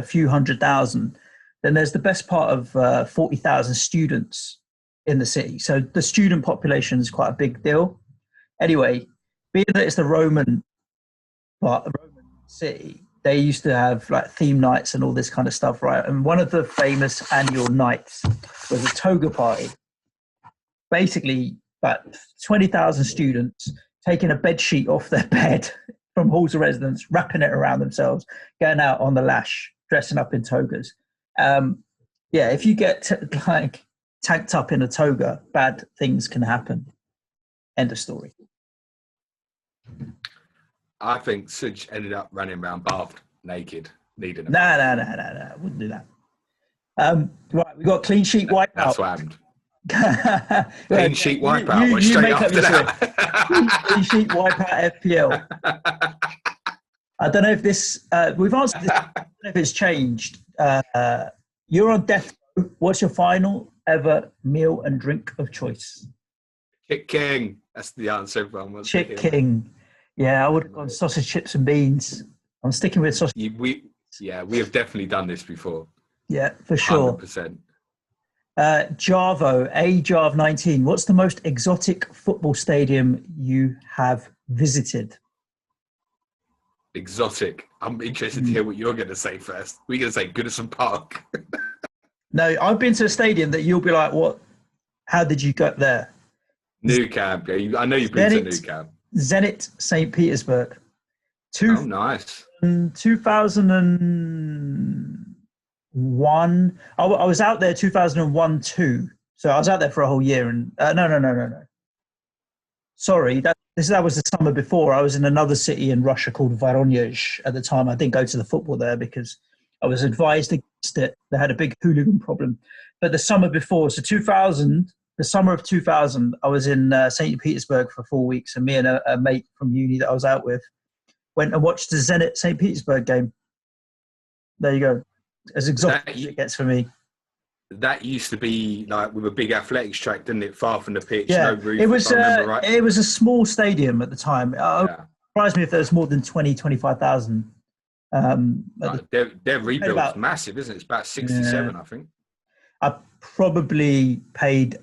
few 100,000. Then there's the best part of 40,000 students in the city. So the student population is quite a big deal. Anyway, being that it's the Roman city, they used to have like theme nights and all this kind of stuff, right? And one of the famous annual nights was a toga party. Basically, about 20,000 students taking a bed sheet off their bed from halls of residence, wrapping it around themselves, going out on the lash, dressing up in togas. If you get tanked up in a toga, bad things can happen. End of story. I think Suj ended up running around Bath naked, needing a No. Wouldn't do that. Right, we got clean sheet wipeout. That's what happened. Clean sheet wipeout. Straight after that. Clean sheet wipeout FPL. I don't know if this. We've answered this. I don't know if it's changed. You're on death row. What's your final ever meal and drink of choice? Kit King. That's the answer everyone wants to Chick hear. King. Yeah, I would have gone sausage, chips, and beans. I'm sticking with sausage. We have definitely done this before. Yeah, for sure. 100%. Jarvo, Jarv19. What's the most exotic football stadium you have visited? Exotic. I'm interested to hear what you're going to say first. We're going to say Goodison Park. No, I've been to a stadium that you'll be like, what? How did you get there? Nou Camp. I know you've been to Nou Camp. Zenit St. Petersburg. Oh, nice. 2001. I was out there 2001-2. So I was out there for a whole year. And no. Sorry, that was the summer before. I was in another city in Russia called Voronezh at the time. I didn't go to the football there because I was advised against it. They had a big hooligan problem. But the summer before, so 2000, the summer of 2000, I was in St. Petersburg for 4 weeks, and me and a mate from uni that I was out with went and watched the Zenit St. Petersburg game. There you go. As exotic as it gets for me. That used to be like with a big athletics track, didn't it? Far from the pitch, yeah. no roof. It was it was a small stadium at the time. It surprised me if there was more than 20, 25,000. Their rebuild's massive, isn't it? It's about 67, I think. I probably paid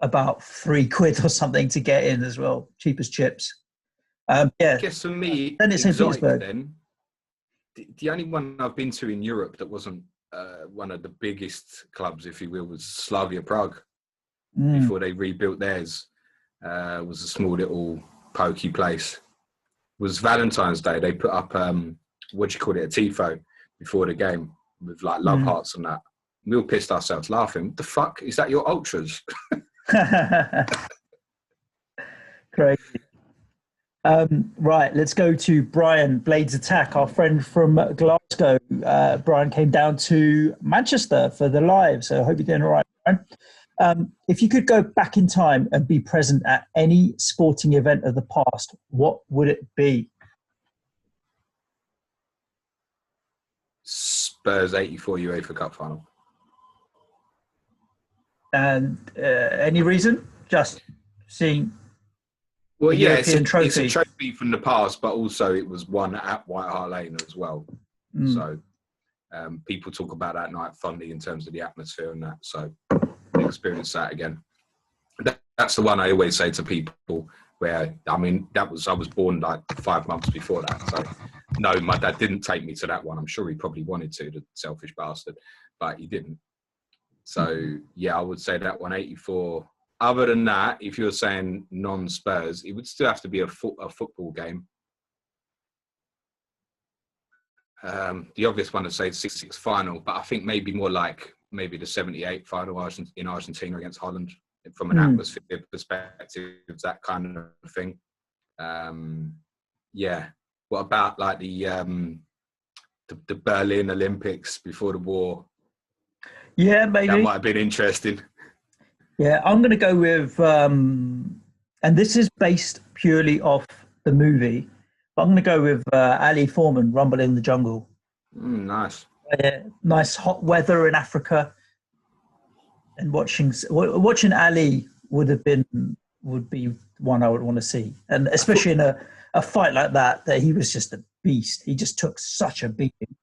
about £3 or something to get in as well, cheap as chips. I guess for me, then it's exotic. Then the only one I've been to in Europe that wasn't one of the biggest clubs, if you will, was Slavia Prague. Before they rebuilt theirs, was a small little pokey place. It was Valentine's Day. They put up a tifo before the game with like love hearts and that. We all pissed ourselves laughing. What the fuck? Is that your ultras? Crazy. Right, let's go to Brian Blades Attack, our friend from Glasgow. Brian came down to Manchester for the live, so I hope you're doing all right, Brian. If you could go back in time and be present at any sporting event of the past, what would it be? Spurs 84 UEFA Cup final. And any reason? Just seeing... Well, yeah, it's a trophy from the past, but also it was won at White Hart Lane as well. So people talk about that night fondly in terms of the atmosphere and that. So experience that again. That's the one I always say to people where, I mean, I was born like 5 months before that. So no, my dad didn't take me to that one. I'm sure he probably wanted to, the selfish bastard, but he didn't. So yeah, I would say that one, 84. Other than that, if you're saying non-Spurs, it would still have to be a football game. The obvious one to say is 66 final, but I think maybe more like maybe the 78 final in Argentina against Holland from an atmosphere perspective, that kind of thing. Yeah. What about like the Berlin Olympics before the war? Yeah, maybe. That might have been interesting. Yeah, I'm going to go with, and this is based purely off the movie, but I'm going to go with Ali Foreman, Rumble in the Jungle. Nice. Nice hot weather in Africa, and watching Ali would be one I would want to see, and especially in a fight like that he was just a beast. He just took such a beating.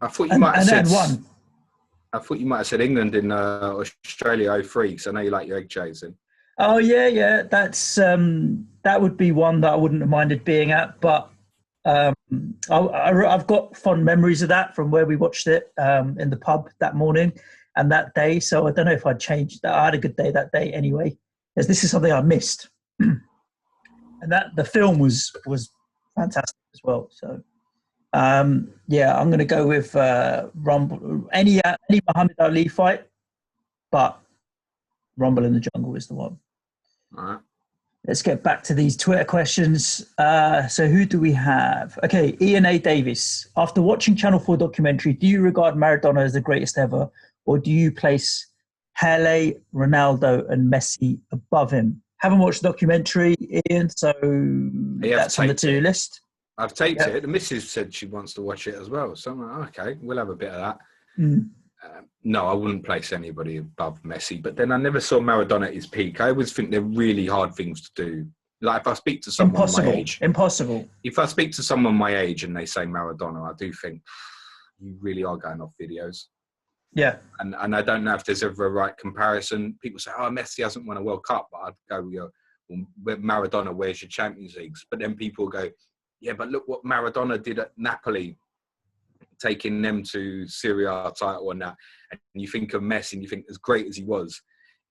I thought you might have said won. I thought you might have said England in Australia 03, because I know you like your egg chasing. Oh yeah, that's that would be one that I wouldn't have minded being at, but I've got fond memories of that from where we watched it in the pub that morning and that day. So I don't know if I'd change that. I had a good day that day anyway, as this is something I missed, and that the film was fantastic as well. So. Yeah, I'm going to go with Rumble. Any Muhammad Ali fight, but Rumble in the Jungle is the one. All right. Let's get back to these Twitter questions. So who do we have? Okay, Ian A. Davis. After watching Channel 4 documentary, do you regard Maradona as the greatest ever, or do you place Pele, Ronaldo, and Messi above him? Haven't watched the documentary, Ian, so that's on the to-do list. I've taped it. The missus said she wants to watch it as well. So I'm like, okay, we'll have a bit of that. No, I wouldn't place anybody above Messi. But then I never saw Maradona at his peak. I always think they're really hard things to do. Like if I speak to someone my age, impossible. If I speak to someone my age and they say Maradona, I do think you really are going off videos. Yeah. And I don't know if there's ever a right comparison. People say, oh, Messi hasn't won a World Cup. But I'd go, well, Maradona, where's your Champions Leagues? But then people go, yeah, but look what Maradona did at Napoli, taking them to Serie A title and that. And you think of Messi and you think, as great as he was,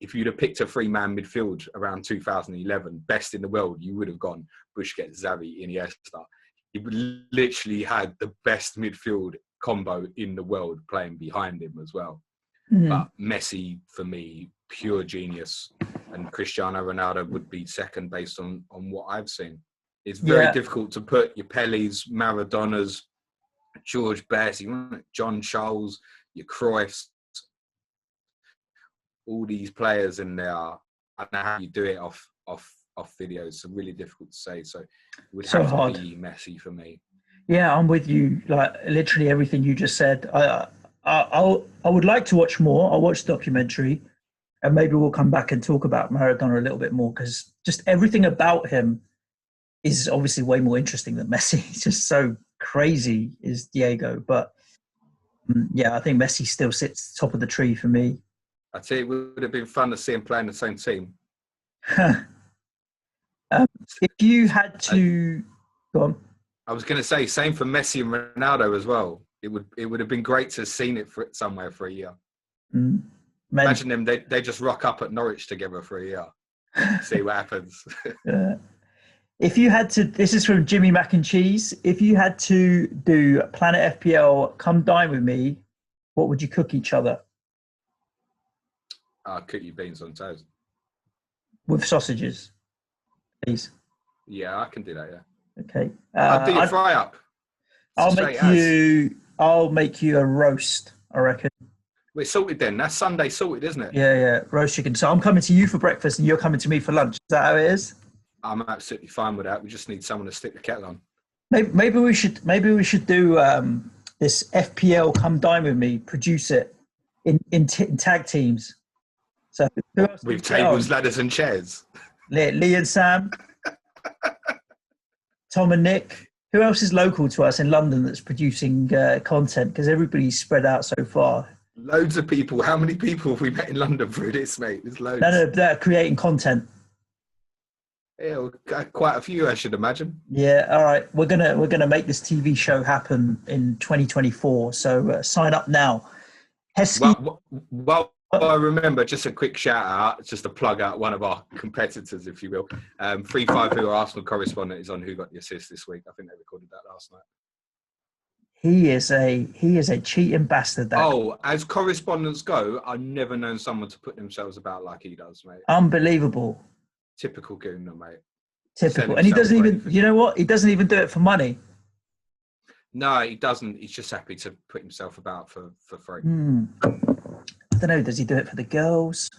if you'd have picked a three-man midfield around 2011, best in the world, you would have gone Busquets, Xavi, Iniesta. He literally had the best midfield combo in the world playing behind him as well. Mm. But Messi, for me, pure genius. And Cristiano Ronaldo would be second based on what I've seen. It's very difficult to put your Pelés, Maradonas, George Best, John Charles, your Cruyffs, all these players in there. I don't know how you do it off videos. So really difficult to say. So it would have to be Messi for me. Yeah, I'm with you. Like literally everything you just said. I would like to watch more. I'll watch the documentary, and maybe we'll come back and talk about Maradona a little bit more, because just everything about him is obviously way more interesting than Messi. He's just so crazy, is Diego. But yeah, I think Messi still sits top of the tree for me. I tell you, it would have been fun to see him play in the same team. If you had to, go on. I was going to say, same for Messi and Ronaldo as well. It would have been great to have seen it somewhere for a year. Imagine them, they just rock up at Norwich together for a year. See what happens. If you had to, this is from Jimmy Mac and Cheese. If you had to do Planet FPL, come dine with me, what would you cook each other? I'll cook you beans on toast. With sausages, please. Yeah, I can do that, yeah. Okay. I'll do your fry up. I'll make you a roast, I reckon. We're sorted then. That's Sunday sorted, isn't it? Yeah. Roast chicken. So I'm coming to you for breakfast and you're coming to me for lunch. Is that how it is? I'm absolutely fine with that. We just need someone to stick the kettle on. Maybe we should do this FPL come dine with me, produce it in tag teams. So with tables, ladders and chairs. Lee and Sam, Tom and Nick. Who else is local to us in London that's producing content? Because everybody's spread out so far. Loads of people. How many people have we met in London through this, mate? There's loads. No, they're creating content. Yeah, quite a few, I should imagine. Yeah, all right. We're gonna make this TV show happen in 2024. So sign up now. Well, I remember, just a quick shout out, just to plug out one of our competitors, if you will. 3-5, who our Arsenal correspondent, is on Who Got the Assist this week. I think they recorded that last night. He is a cheating bastard. As correspondents go, I've never known someone to put themselves about like he does, mate. Unbelievable. Typical Gooner, mate. Typical. And he doesn't even, you know what? He doesn't even do it for money. No, he doesn't. He's just happy to put himself about for free. I don't know. Does he do it for the girls?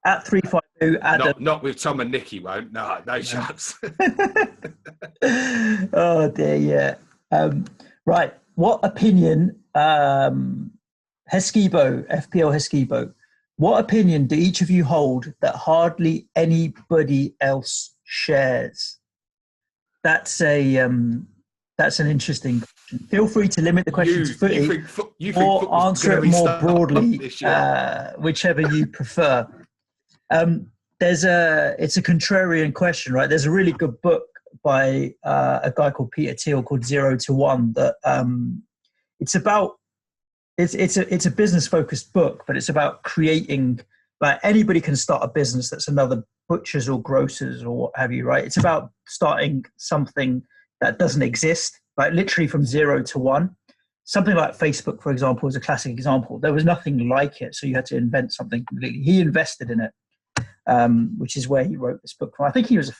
At 352, Adam. Not with Tom and Nicky, won't. No chance. Oh dear, yeah. Right. What opinion, Hesquibo, FPL Hesquibo, what opinion do each of you hold that hardly anybody else shares? That's an interesting question. Feel free to limit the question to footy or answer it more broadly, whichever you prefer. It's a contrarian question, right? There's a really good book by a guy called Peter Thiel called 0 to 1 that it's a business focused book, but it's about creating, like, anybody can start a business that's another butchers or grocers or what have you, right? It's about starting something that doesn't exist, like literally from 0 to 1. Something like Facebook, for example, is a classic example. There was nothing like it, so you had to invent something completely. He invested in it, which is where he wrote this book from. I think he was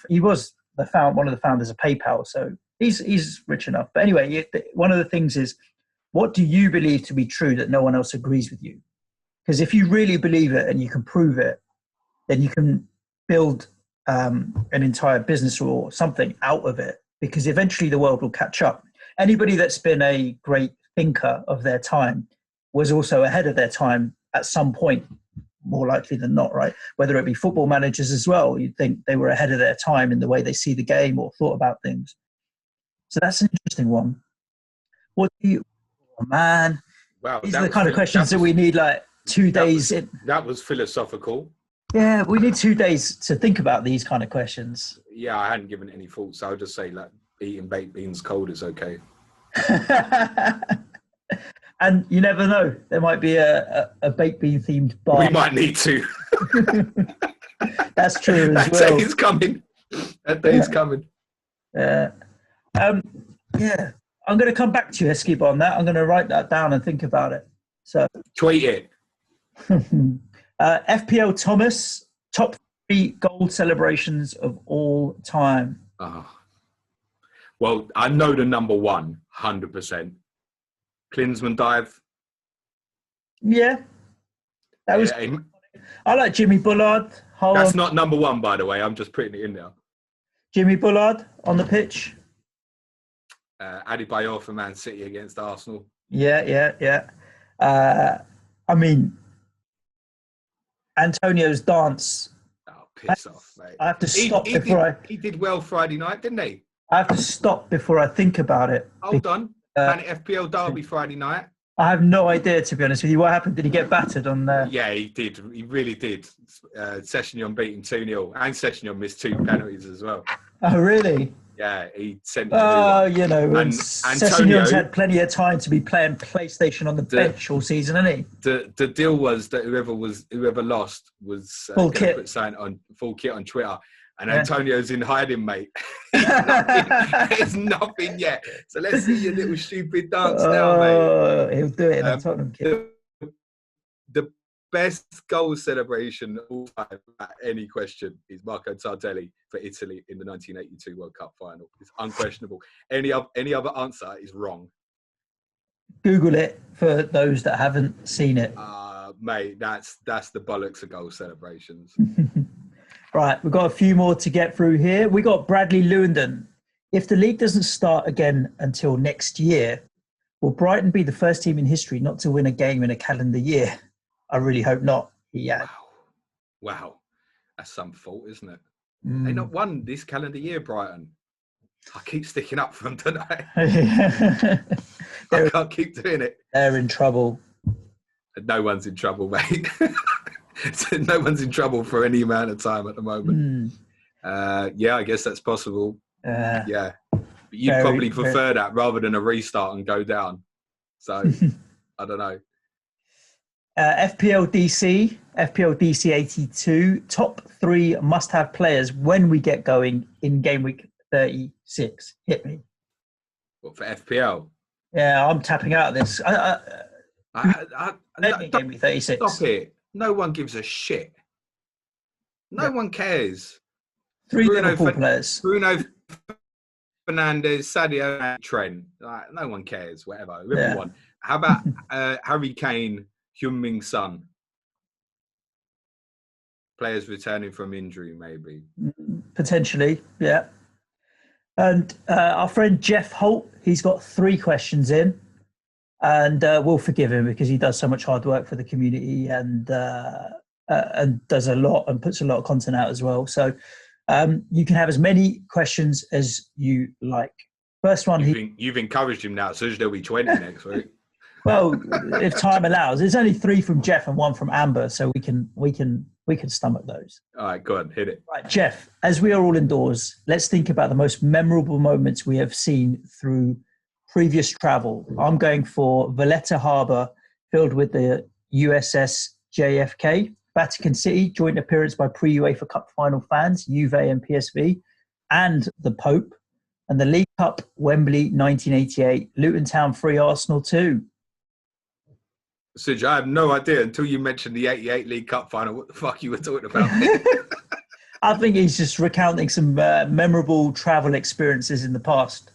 one of the founders of PayPal, so he's rich enough. But anyway, one of the things is, what do you believe to be true that no one else agrees with you? Because if you really believe it and you can prove it, then you can build an entire business or something out of it, because eventually the world will catch up. Anybody that's been a great thinker of their time was also ahead of their time at some point, more likely than not, right? Whether it be football managers as well, you'd think they were ahead of their time in the way they see the game or thought about things. So that's an interesting one. What do you, oh man, Wow, these are the kind of questions that we need like 2 days in. That was philosophical. Yeah, we need 2 days to think about these kind of questions. Yeah, I hadn't given any thought, so I'll just say like eating baked beans cold is okay. And you never know, there might be a baked bean themed bar. We might need to. That's true as well. That day's coming. That day's coming. Yeah. Yeah. I'm going to come back to you, Eskib, on that. I'm going to write that down and think about it. So tweet it. FPL Thomas, top 3 goal celebrations of all time. Well, I know the number one, 100%. Klinsmann dive. Yeah. That was. I like Jimmy Bullard. That's not number one, by the way. I'm just putting it in there. Jimmy Bullard on the pitch. Adebayor for Man City against Arsenal. Yeah. I mean, Antonio's dance. Oh, piss off, mate. I have to stop before He did well Friday night, didn't he? I have to stop before I think about it. Hold on. Planet FPL Derby Friday night. I have no idea, to be honest with you. What happened? Did he get battered on there? Yeah, he did. He really did. Sessignon beat him 2-0. And Sessignon missed 2 penalties as well. Oh, really? Yeah, he sent. You know, Sessegnon's had plenty of time to be playing PlayStation on the bench all season, hasn't he? The deal was that whoever lost was put something on full kit on Twitter, and Antonio's in hiding, mate. There's nothing yet. So let's see your little stupid dance now, mate. He'll do it in a Tottenham kit. The best goal celebration of all time, at any question, is Marco Tardelli for Italy in the 1982 World Cup final. It's unquestionable. Any other answer is wrong. Google it for those that haven't seen it. Mate, that's the bollocks of goal celebrations. Right, we've got a few more to get through here. We got Bradley Lewandon. If the league doesn't start again until next year, will Brighton be the first team in history not to win a game in a calendar year? I really hope not. Yeah. Wow. That's some fault, isn't it? They not won this calendar year, Brighton. I keep sticking up for them, don't I? I can't keep doing it. They're in trouble. No one's in trouble, mate. No one's in trouble for any amount of time at the moment. Yeah, I guess that's possible. Yeah. But you'd probably prefer that rather than a restart and go down. So, I don't know. FPL DC 82, top 3 must-have players when we get going in game week 36. Hit me. What, for FPL? Yeah, I'm tapping out of this. Game week 36. Stop it. No one gives a shit. No one cares. 3 Liverpool players. Bruno Fernandes, Sadio, and Trent. No one cares. Whatever. Whoever you want. How about Harry Kane, Heung-min Son? Players returning from injury, maybe. Potentially, yeah. And our friend Jeff Holt, he's got 3 questions in. And we'll forgive him because he does so much hard work for the community and does a lot and puts a lot of content out as well. So you can have as many questions as you like. First one, you've encouraged him now, so there'll be 20 next week. Well, if time allows, there's only 3 from Jeff and 1 from Amber, so we can stomach those. All right, go on, hit it. Right, Jeff. As we are all indoors, let's think about the most memorable moments we have seen through previous travel. I'm going for Valletta Harbour, filled with the USS JFK, Vatican City, joint appearance by pre-UEFA Cup final fans, Juve and PSV, and the Pope, and the League Cup, Wembley, 1988, Luton Town 3, Arsenal 2. Sidge, I have no idea until you mentioned the 88 League Cup final what the fuck you were talking about. I think he's just recounting some memorable travel experiences in the past.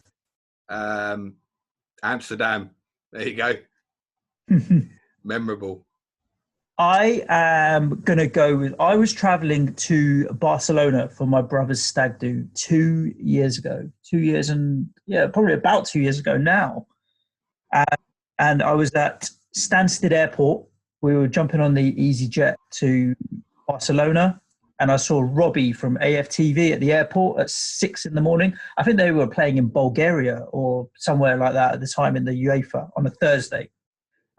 Amsterdam. There you go. Memorable. I am going to go with, I was traveling to Barcelona for my brother's stag do 2 years ago. 2 years and, probably about 2 years ago now. And I was at Stansted Airport. We were jumping on the EasyJet to Barcelona, and I saw Robbie from AFTV at the airport at 6 in the morning. I think they were playing in Bulgaria or somewhere like that at the time in the UEFA on a Thursday.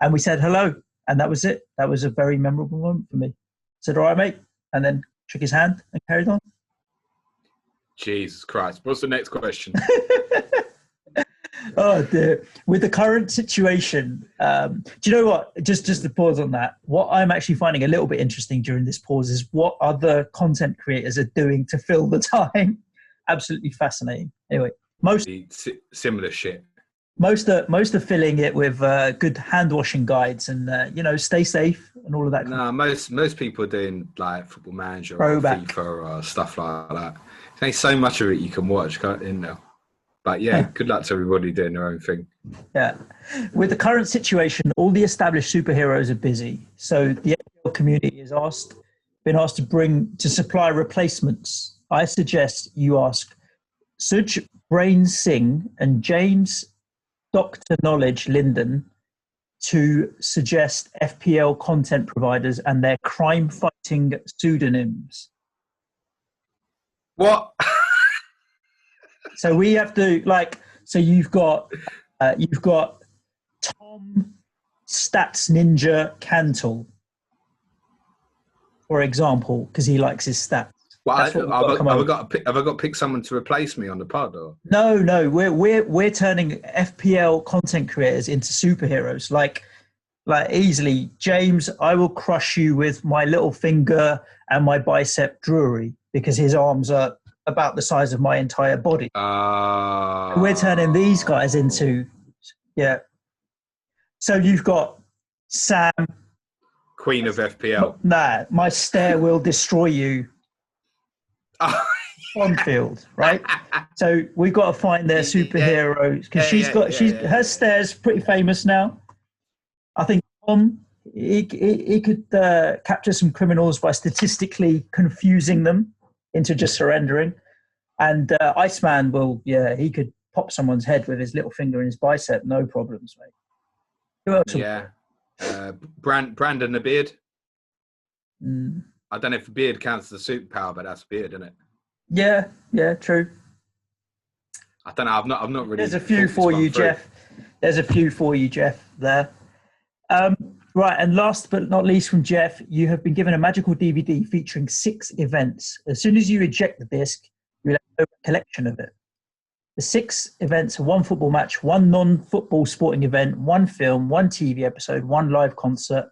And we said hello, and that was it. That was a very memorable moment for me. I said, all right, mate, and then shook his hand and carried on. Jesus Christ. What's the next question? Oh dear. With the current situation, do you know what? Just to pause on that, what I'm actually finding a little bit interesting during this pause is what other content creators are doing to fill the time. Absolutely fascinating. Anyway, Similar shit. Most are filling it with good hand washing guides and stay safe and all of that. No, most people are doing like Football Manager Throwback. or FIFA or stuff like that. There's so much of it you can watch, can't you? Now. But yeah, good luck to everybody doing their own thing. Yeah. With the current situation, all the established superheroes are busy. So the FPL community is been asked to supply replacements. I suggest you ask Suj Brain Singh and James Dr. Knowledge Linden to suggest FPL content providers and their crime-fighting pseudonyms. What? So we have to you've got Tom Stats Ninja Cantle, for example, because he likes his stats. Well, have I got to pick someone to replace me on the pod? Or? No, we're turning FPL content creators into superheroes. Like easily, James, I will crush you with my little finger and my bicep Drury because his arms are about the size of my entire body. We're turning these guys into, yeah. So you've got Sam, Queen of FPL. Nah, my stare will destroy you. On field, right? So we've got to find their superheroes because her stare's pretty famous now. I think Tom he could capture some criminals by statistically confusing them into just surrendering, and Iceman he could pop someone's head with his little finger in his bicep, no problems, mate. Who else? Yeah, Brandon the Beard. Mm. I don't know if beard counts as a superpower, but that's beard, isn't it? Yeah, true. I don't know. I've not really. There's a few for you, Jeff. There. Right, and last but not least from Jeff, you have been given a magical DVD featuring 6 events. As soon as you eject the disc, you'll have a collection of it. The 6 events are 1 football match, 1 non-football sporting event, 1 film, 1 TV episode, 1 live concert,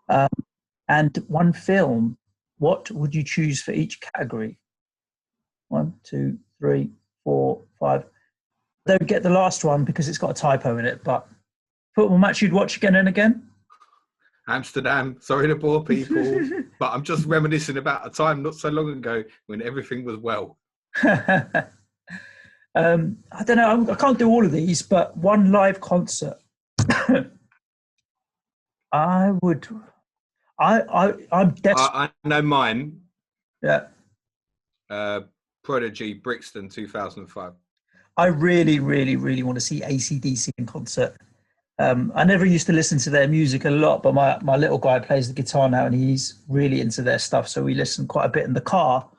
and 1 film. What would you choose for each category? 1, 2, 3, 4, 5. Don't get the last one because it's got a typo in it, but football match you'd watch again and again? Amsterdam, sorry to bore people, but I'm just reminiscing about a time not so long ago when everything was well. I don't know, I can't do all of these, but 1 live concert. I'm desperate. I know mine. Yeah. Prodigy, Brixton, 2005. I really, really, really want to see AC/DC in concert. I never used to listen to their music a lot, but my little guy plays the guitar now and he's really into their stuff. So we listen quite a bit in the car,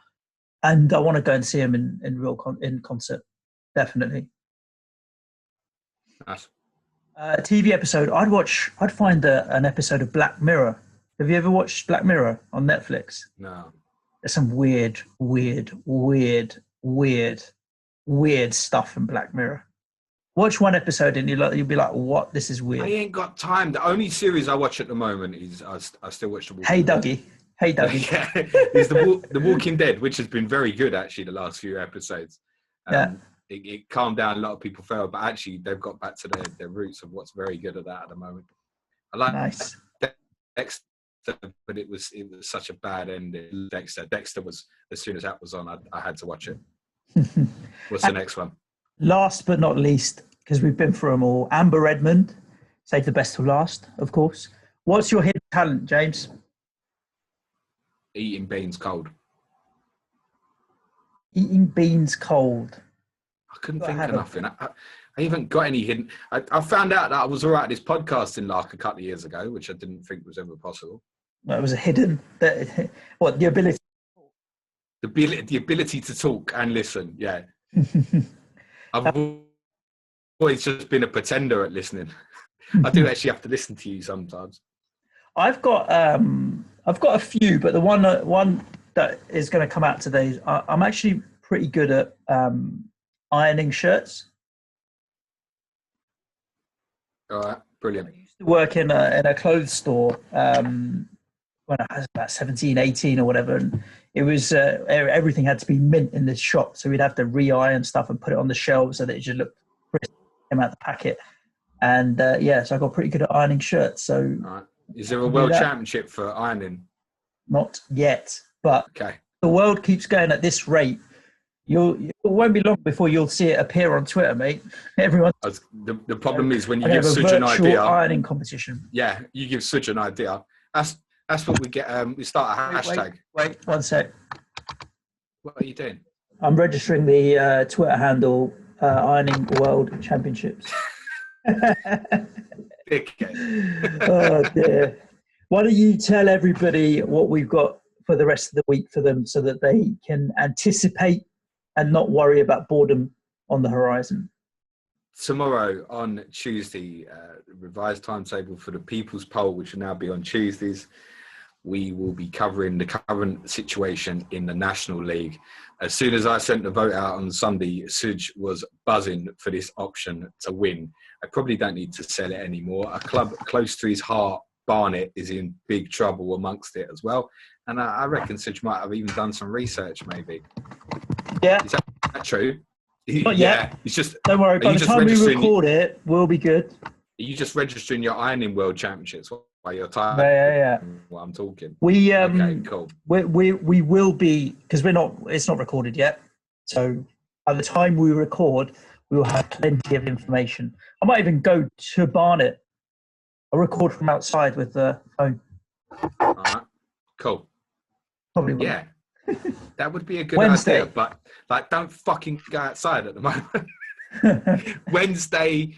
and I want to go and see him in concert. Definitely. Nice. TV episode. I'd find an episode of Black Mirror. Have you ever watched Black Mirror on Netflix? No. There's some weird stuff in Black Mirror. Watch 1 episode and you'll be like, "What? This is weird." I ain't got time. The only series I watch at the moment is I still watch The Walking Hey Dead. Dougie. Hey Dougie. Yeah, it's the Walking Dead, which has been very good actually the last few episodes. It calmed down. A lot of people fell, but actually they've got back to their roots of what's very good at that at the moment. I like Nice. Dexter, but it was such a bad ending. Dexter was, as soon as that was on, I had to watch it. What's the next one? Last but not least, because we've been through them all, Amber Redmond, save the best for last, of course. What's your hidden talent, James? Eating beans cold. Eating beans cold. I couldn't think of nothing. I haven't got any hidden. I found out that I was all right at this podcasting like a couple of years ago, which I didn't think was ever possible. That was a hidden. What, the ability? The ability to talk and listen. Yeah. I've always just been a pretender at listening. I do actually have to listen to you sometimes. I've got a few, but the one that is going to come out today is I'm actually pretty good at ironing shirts. All right, brilliant. I used to work in a clothes store when I was about 17, 18 or whatever, and it was everything had to be mint in this shop, so we'd have to re-iron stuff and put it on the shelves so that it just looked crisp, came out the packet. And so I got pretty good at ironing shirts. So, right. Is there a world championship for ironing? Not yet, but okay. The world keeps going at this rate. It won't be long before you'll see it appear on Twitter, mate. Everyone. The problem is when you give such an idea. Virtual ironing competition. Yeah, you give such an idea. That's what we get. We start a hashtag. Wait, 1 sec. What are you doing? I'm registering the Twitter handle Ironing World Championships. Oh dear. Why don't you tell everybody what we've got for the rest of the week for them so that they can anticipate and not worry about boredom on the horizon? Tomorrow on Tuesday, revised timetable for the People's Poll, which will now be on Tuesdays. We will be covering the current situation in the National League. As soon as I sent the vote out on Sunday, Suj was buzzing for this option to win. I probably don't need to sell it anymore. A club close to his heart, Barnet, is in big trouble amongst it as well. And I reckon Suj might have even done some research, maybe. Yeah. Is that true? Not yet. Yeah. It's just, don't worry, by the time we record it, we'll be good. Are you just registering your ironing world championships while you're tired? Yeah. While I'm talking. Okay, cool. We will be, because it's not recorded yet. So by the time we record, we will have plenty of information. I might even go to Barnet. I'll record from outside with the phone. All right. Cool. Probably will. Yeah. That would be a good Wednesday. idea, but don't fucking go outside at the moment. Wednesday,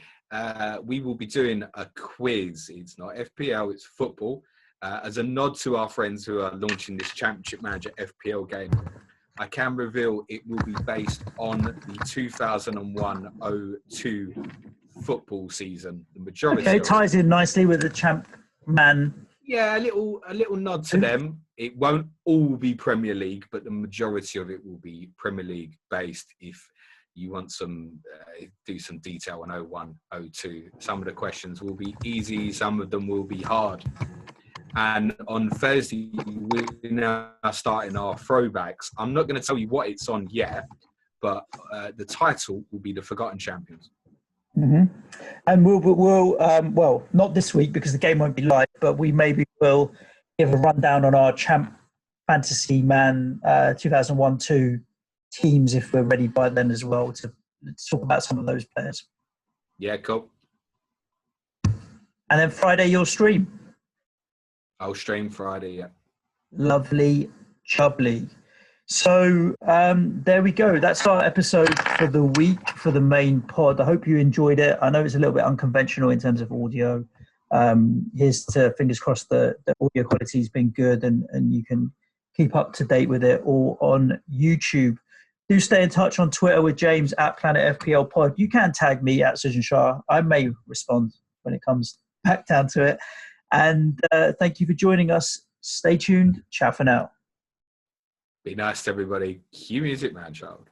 we will be doing a quiz. It's not FPL, it's football. As a nod to our friends who are launching this Championship Manager FPL game, I can reveal it will be based on the 2001-02 football season. The majority. Okay, ties in nicely with the Champ Man. Yeah, a little nod to them. It won't all be Premier League, but the majority of it will be Premier League based. If you want do some detail on 01, 02, some of the questions will be easy, some of them will be hard. And on Thursday, we're now starting our throwbacks. I'm not going to tell you what it's on yet, but the title will be The Forgotten Champions. Mm-hmm. And we'll not this week because the game won't be live, but we maybe will give a rundown on our Champ Fantasy Man 2001-2 teams if we're ready by then as well to talk about some of those players. Yeah, cool. And then Friday you'll stream. I'll stream Friday, yeah. Lovely, jubbly. So there we go. That's our episode for the week for the main pod. I hope you enjoyed it. I know it's a little bit unconventional in terms of audio. Here's to fingers crossed the audio quality has been good and you can keep up to date with it all on YouTube. Do stay in touch on Twitter with James at Planet FPL Pod. You can tag me at Sujan Shah. I may respond when it comes back down to it. And thank you for joining us. Stay tuned. Ciao for now. Be nice to everybody. Cue music, man, child.